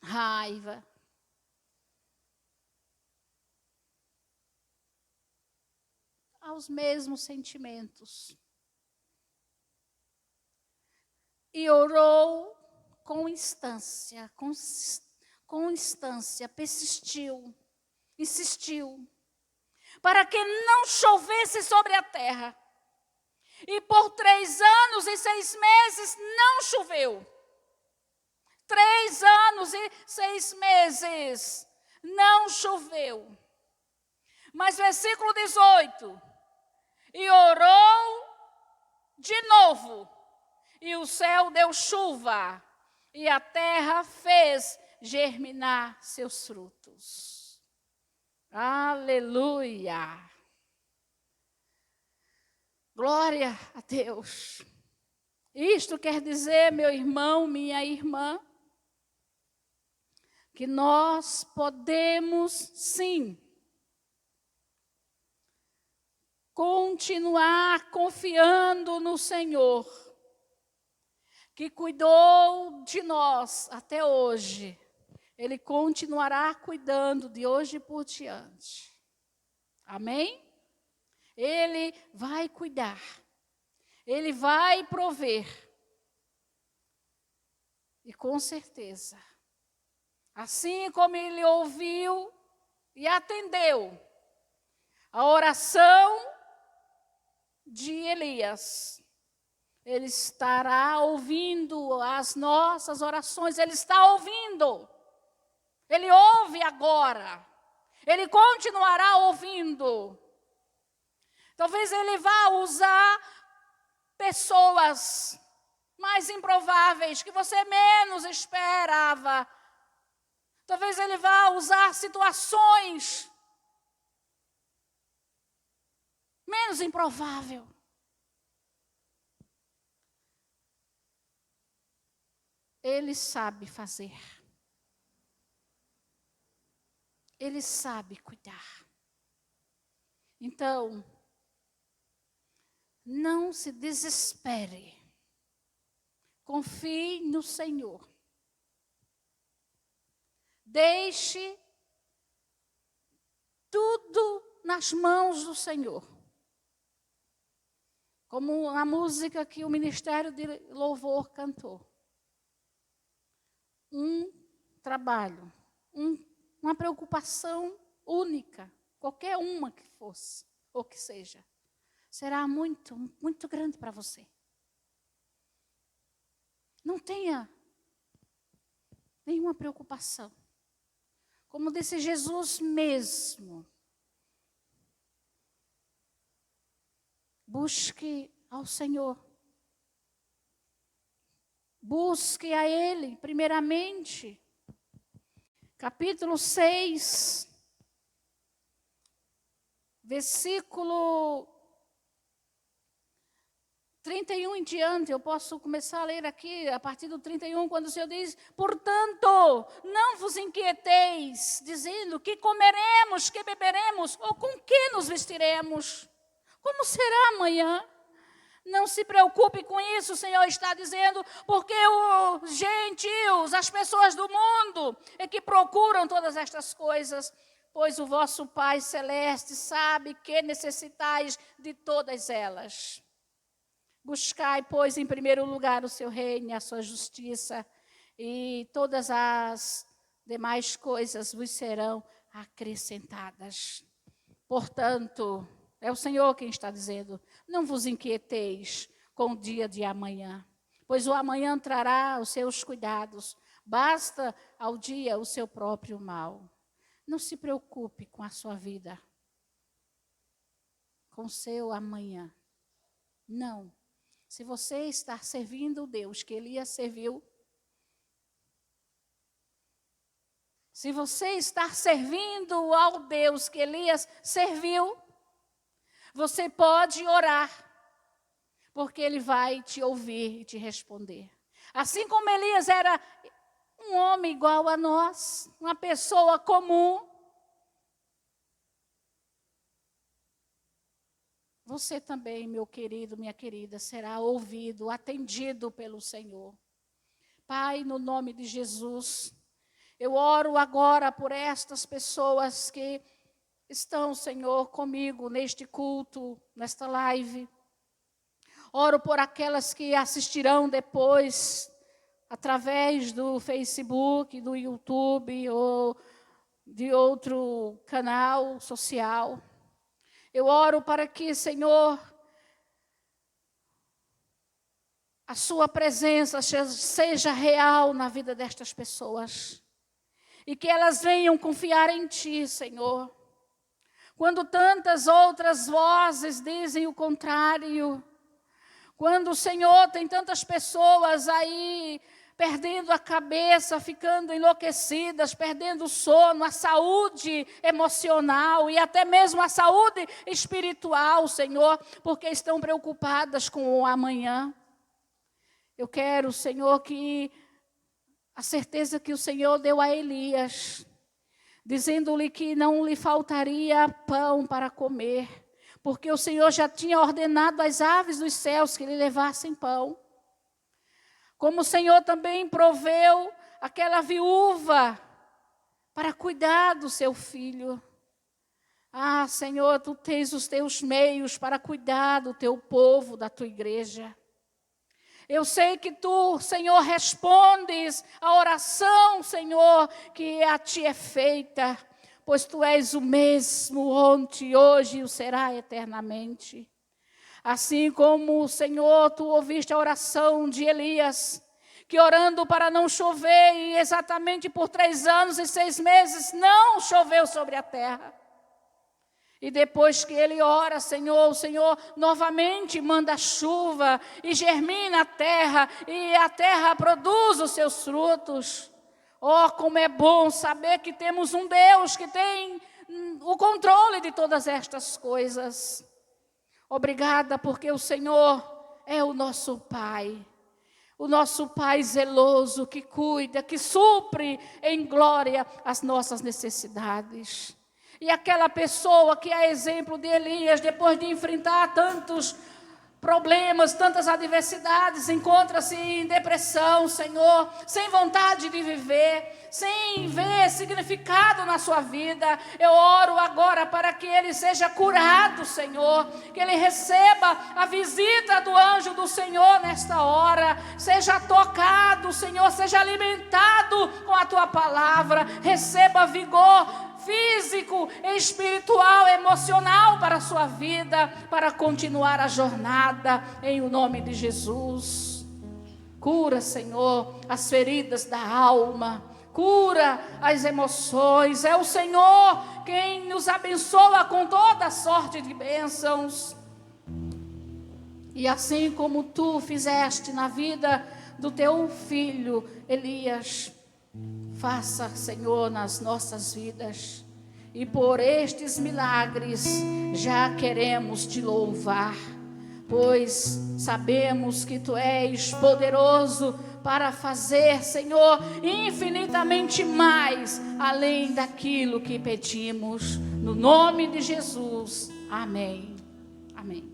raiva. Aos mesmos sentimentos. E orou com instância, persistiu, insistiu, para que não chovesse sobre a terra. E por 3 anos e 6 meses não choveu. 3 anos e 6 meses não choveu. Mas versículo 18. E orou de novo. E o céu deu chuva. E a terra fez germinar seus frutos. Aleluia. Glória a Deus. Isto quer dizer, meu irmão, minha irmã, que nós podemos sim continuar confiando no Senhor, que cuidou de nós até hoje. Ele continuará cuidando de hoje por diante. Amém? Ele vai cuidar. Ele vai prover. E com certeza, assim como ele ouviu e atendeu a oração de Elias, ele estará ouvindo as nossas orações, ele está ouvindo, ele ouve agora, ele continuará ouvindo. Talvez ele vá usar pessoas mais improváveis, que você menos esperava. Talvez ele vá usar situações menos improvável. Ele sabe fazer. Ele sabe cuidar. Então, não se desespere. Confie no Senhor. Deixe tudo nas mãos do Senhor. Como a música que o Ministério de Louvor cantou. Um trabalho, uma preocupação única, qualquer uma que fosse, ou que seja, será muito, muito grande para você. Não tenha nenhuma preocupação. Como disse Jesus mesmo, busque ao Senhor. Busque a Ele, primeiramente. Capítulo 6, versículo 31 em diante, eu posso começar a ler aqui, a partir do 31, quando o Senhor diz: portanto, não vos inquieteis, dizendo que comeremos, que beberemos, ou com que nos vestiremos. Como será amanhã? Não se preocupe com isso, o Senhor está dizendo, porque os gentios, as pessoas do mundo, é que procuram todas estas coisas, pois o vosso Pai Celeste sabe que necessitais de todas elas. Buscai, pois, em primeiro lugar o seu reino e a sua justiça, e todas as demais coisas vos serão acrescentadas. Portanto, é o Senhor quem está dizendo: não vos inquieteis com o dia de amanhã, pois o amanhã trará os seus cuidados, basta ao dia o seu próprio mal. Não se preocupe com a sua vida, com o seu amanhã. Não. Se você está servindo o Deus que Elias serviu, se você está servindo ao Deus que Elias serviu, você pode orar, porque Ele vai te ouvir e te responder. Assim como Elias era um homem igual a nós, uma pessoa comum, você também, meu querido, minha querida, será ouvido, atendido pelo Senhor. Pai, no nome de Jesus, eu oro agora por estas pessoas que estão, Senhor, comigo neste culto, nesta live. Oro por aquelas que assistirão depois, através do Facebook, do YouTube ou de outro canal social. Eu oro para que, Senhor, a sua presença seja real na vida destas pessoas. E que elas venham confiar em Ti, Senhor. Quando tantas outras vozes dizem o contrário. Quando o Senhor tem tantas pessoas aí perdendo a cabeça, ficando enlouquecidas, perdendo o sono, a saúde emocional e até mesmo a saúde espiritual, Senhor, porque estão preocupadas com o amanhã. Eu quero, Senhor, que a certeza que o Senhor deu a Elias, dizendo-lhe que não lhe faltaria pão para comer, porque o Senhor já tinha ordenado às aves dos céus que lhe levassem pão. Como o Senhor também proveu aquela viúva para cuidar do seu filho. Ah, Senhor, Tu tens os Teus meios para cuidar do Teu povo, da Tua igreja. Eu sei que Tu, Senhor, respondes a oração, Senhor, que a Ti é feita, pois Tu és o mesmo ontem, hoje e o será eternamente. Assim como, Senhor, Tu ouviste a oração de Elias, que orando para não chover, e exatamente por 3 anos e 6 meses, não choveu sobre a terra. E depois que ele ora, Senhor, o Senhor novamente manda chuva, e germina a terra, e a terra produz os seus frutos. Oh, como é bom saber que temos um Deus que tem o controle de todas estas coisas. Obrigada, porque o Senhor é o nosso Pai zeloso, que cuida, que supre em glória as nossas necessidades. E aquela pessoa que é exemplo de Elias, depois de enfrentar tantos problemas, tantas adversidades, encontra-se em depressão, Senhor, sem vontade de viver, sem ver significado na sua vida. Eu oro agora para que ele seja curado, Senhor, que ele receba a visita do anjo do Senhor nesta hora, seja tocado, Senhor, seja alimentado com a Tua palavra, receba vigor físico, espiritual, emocional para a sua vida, para continuar a jornada, em o nome de Jesus. Cura, Senhor, as feridas da alma, cura as emoções. É o Senhor quem nos abençoa com toda sorte de bênçãos. E assim como Tu fizeste na vida do Teu filho Elias, faça, Senhor, nas nossas vidas. E por estes milagres já queremos Te louvar. pois sabemos que Tu és poderoso para fazer, Senhor, infinitamente mais, além daquilo que pedimos, no nome de Jesus, amém, amém.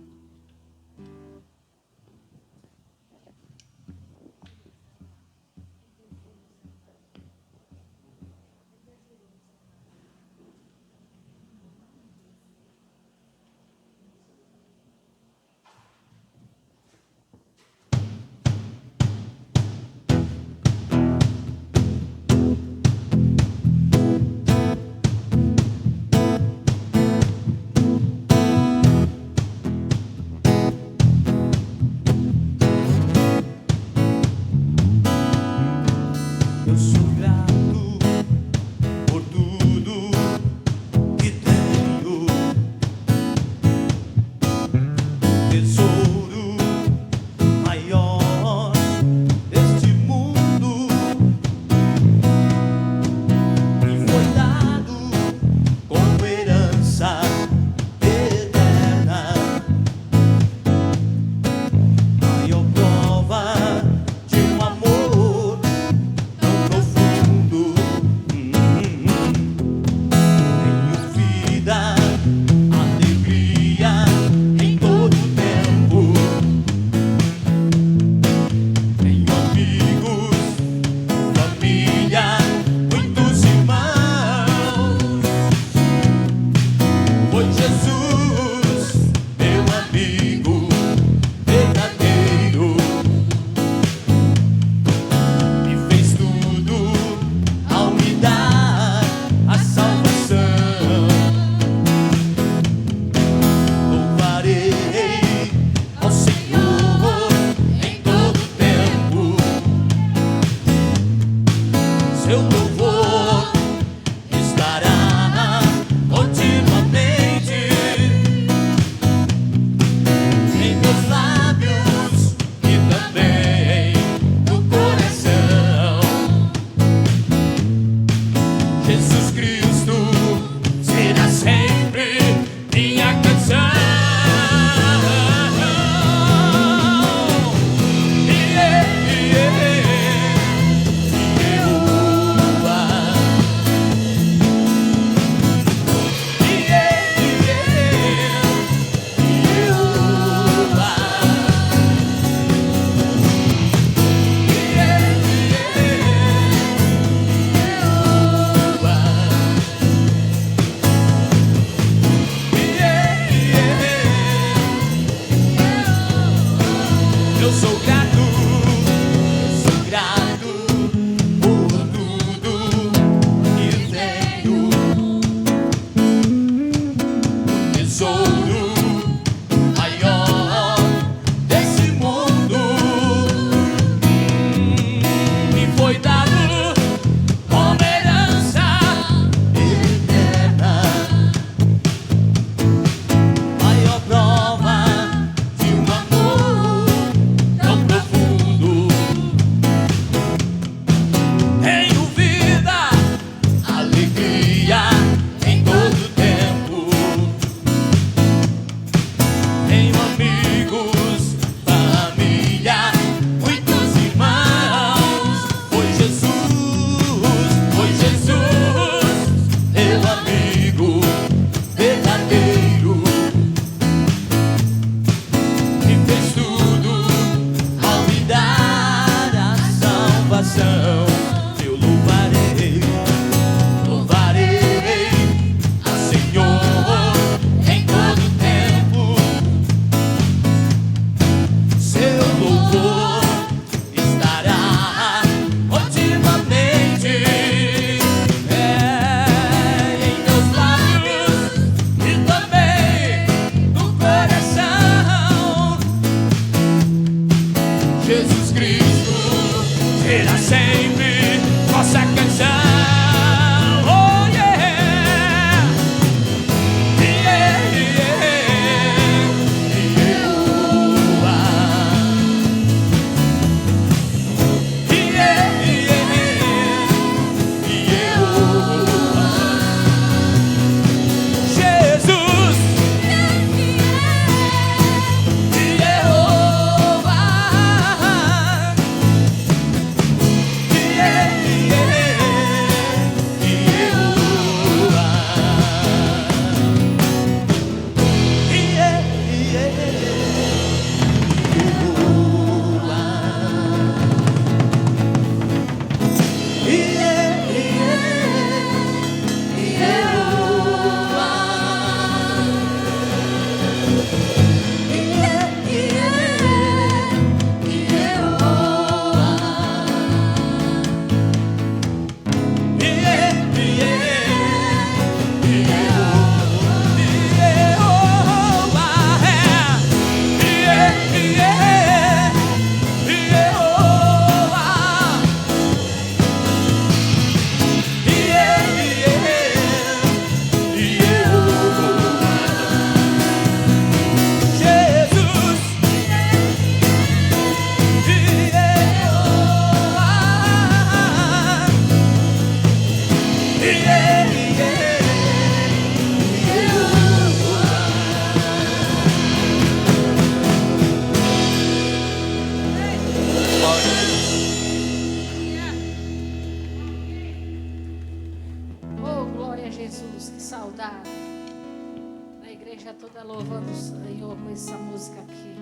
igreja toda louvando o Senhor com essa música aqui.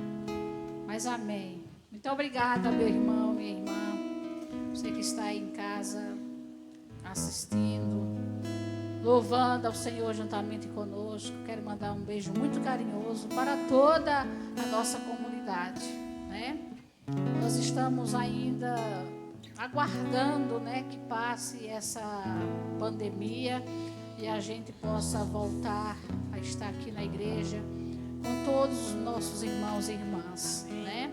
Mas amém. Muito obrigada, meu irmão, minha irmã. Você que está aí em casa assistindo, louvando ao Senhor juntamente conosco. Quero mandar um beijo muito carinhoso para toda a nossa comunidade, né? Nós estamos ainda aguardando, né, que passe essa pandemia e a gente possa voltar a estar aqui na igreja com todos os nossos irmãos e irmãs, né?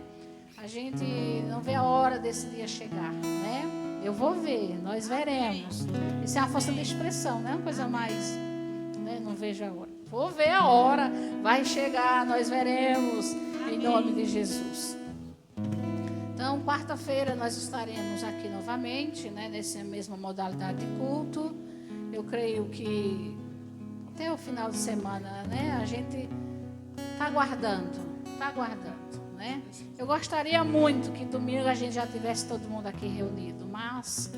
A gente não vê a hora desse dia chegar, né? Eu vou ver, nós veremos. Isso é uma força de expressão, não é uma coisa mais, né? Não vejo a hora. Vou ver a hora, vai chegar, nós veremos, em nome de Jesus. Então, quarta-feira nós estaremos aqui novamente, né? Nessa mesma modalidade de culto. Eu creio que até o final de semana, né? A gente está aguardando, né? Eu gostaria muito que domingo a gente já tivesse todo mundo aqui reunido, mas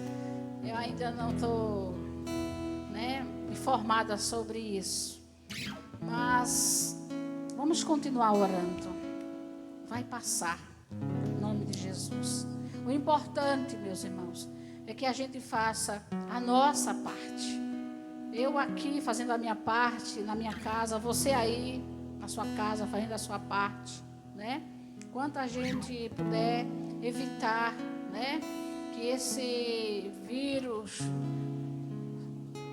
eu ainda não estou, né, informada sobre isso. Mas vamos continuar orando. Vai passar, em nome de Jesus. O importante, meus irmãos, é que a gente faça a nossa parte. Eu aqui fazendo a minha parte na minha casa, você aí na sua casa fazendo a sua parte, né? Quanto a gente puder evitar, né, que esse vírus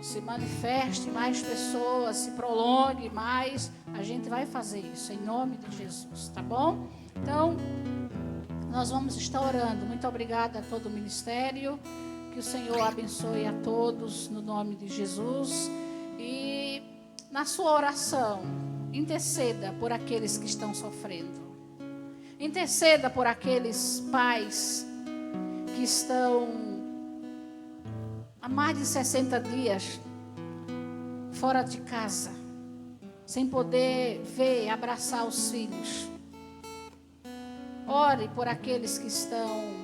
se manifeste em mais pessoas, se prolongue mais, a gente vai fazer isso em nome de Jesus, tá bom? Então, nós vamos estar orando. Muito obrigada a todo o ministério. Que o Senhor abençoe a todos no nome de Jesus. E na sua oração, interceda por aqueles que estão sofrendo. Interceda por aqueles pais que estão há mais de 60 dias fora de casa, sem poder ver, abraçar os filhos. Ore por aqueles que estão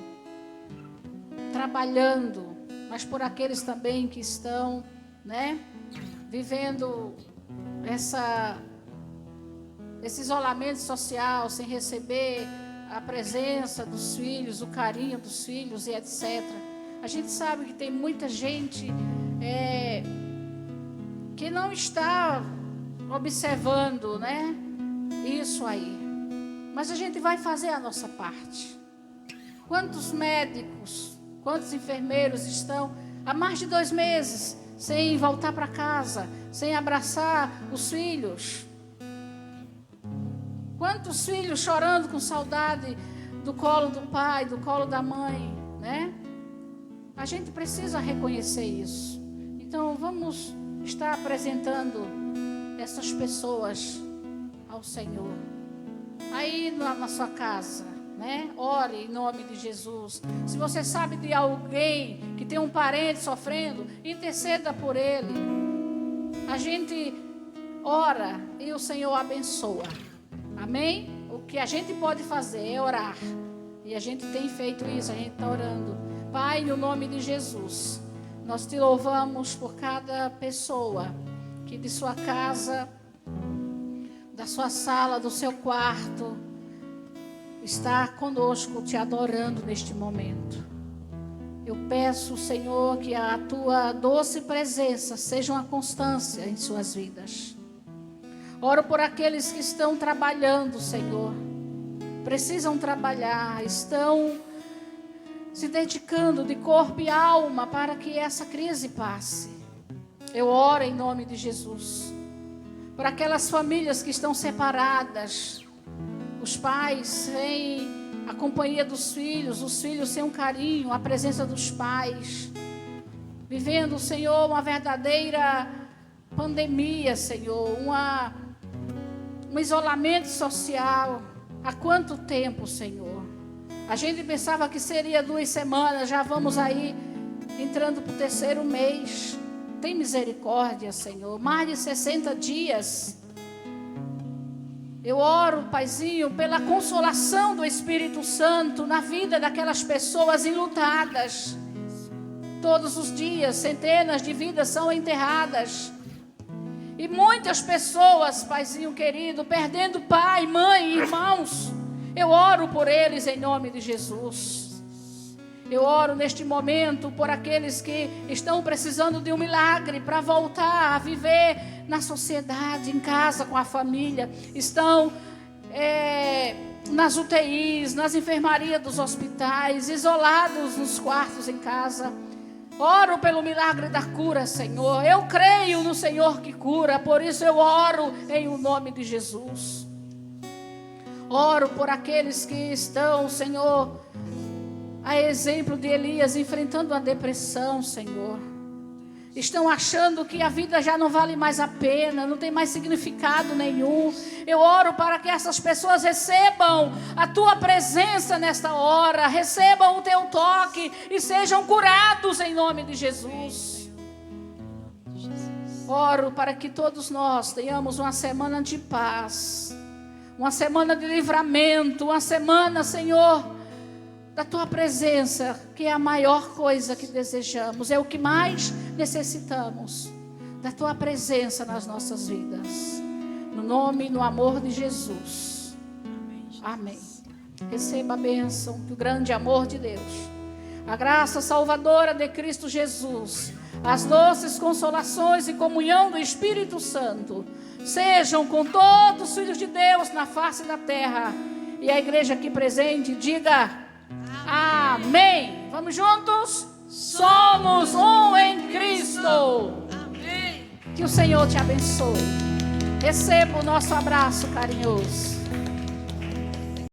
trabalhando, mas por aqueles também que estão, né, vivendo esse isolamento social, sem receber a presença dos filhos, o carinho dos filhos e etc. A gente sabe que tem muita gente que não está observando, né, isso aí. Mas a gente vai fazer a nossa parte. Quantos médicos, quantos enfermeiros estão há mais de 2 meses sem voltar para casa, sem abraçar os filhos? Quantos filhos chorando com saudade do colo do pai, do colo da mãe, né? A gente precisa reconhecer isso. Então vamos estar apresentando essas pessoas ao Senhor. Aí na sua casa, né? Ore em nome de Jesus. Se você sabe de alguém que tem um parente sofrendo, interceda por ele. A gente ora e o Senhor abençoa. Amém? O que a gente pode fazer é orar. E a gente tem feito isso, a gente está orando. Pai, no nome de Jesus, nós te louvamos por cada pessoa que de sua casa, da sua sala, do seu quarto, está conosco te adorando neste momento. Eu peço, Senhor, que a tua doce presença seja uma constância em suas vidas. Oro por aqueles que estão trabalhando, Senhor. Precisam trabalhar, estão se dedicando de corpo e alma para que essa crise passe. Eu oro em nome de Jesus. Por aquelas famílias que estão separadas, os pais sem a companhia dos filhos, os filhos sem um carinho, a presença dos pais, vivendo, Senhor, uma verdadeira pandemia, Senhor, um isolamento social. Há quanto tempo, Senhor? A gente pensava que seria 2 semanas, já vamos aí entrando para o 3º mês. Tem misericórdia, Senhor. Mais de 60 dias. Eu oro, Paizinho, pela consolação do Espírito Santo na vida daquelas pessoas enlutadas. Todos os dias, centenas de vidas são enterradas. E muitas pessoas, Paizinho querido, perdendo pai, mãe, irmãos. Eu oro por eles em nome de Jesus. Eu oro neste momento por aqueles que estão precisando de um milagre para voltar a viver na sociedade, em casa, com a família. Estão nas UTIs, nas enfermarias dos hospitais, isolados nos quartos em casa. Oro pelo milagre da cura, Senhor. Eu creio no Senhor que cura, por isso eu oro em o nome de Jesus. Oro por aqueles que estão, Senhor, a exemplo de Elias, enfrentando a depressão, Senhor. Estão achando que a vida já não vale mais a pena, não tem mais significado nenhum. Eu oro para que essas pessoas recebam a Tua presença nesta hora, recebam o Teu toque e sejam curados em nome de Jesus. Oro para que todos nós tenhamos uma semana de paz, uma semana de livramento, uma semana, Senhor, da Tua presença, que é a maior coisa que desejamos, é o que mais necessitamos, da Tua presença nas nossas vidas, no nome e no amor de Jesus. Amém. Receba a bênção do grande amor de Deus, a graça salvadora de Cristo Jesus, as doces consolações e comunhão do Espírito Santo sejam com todos os filhos de Deus na face da terra. E a igreja aqui presente diga amém. Vamos juntos? Somos um em Cristo. Amém. Que o Senhor te abençoe. Receba o nosso abraço carinhoso.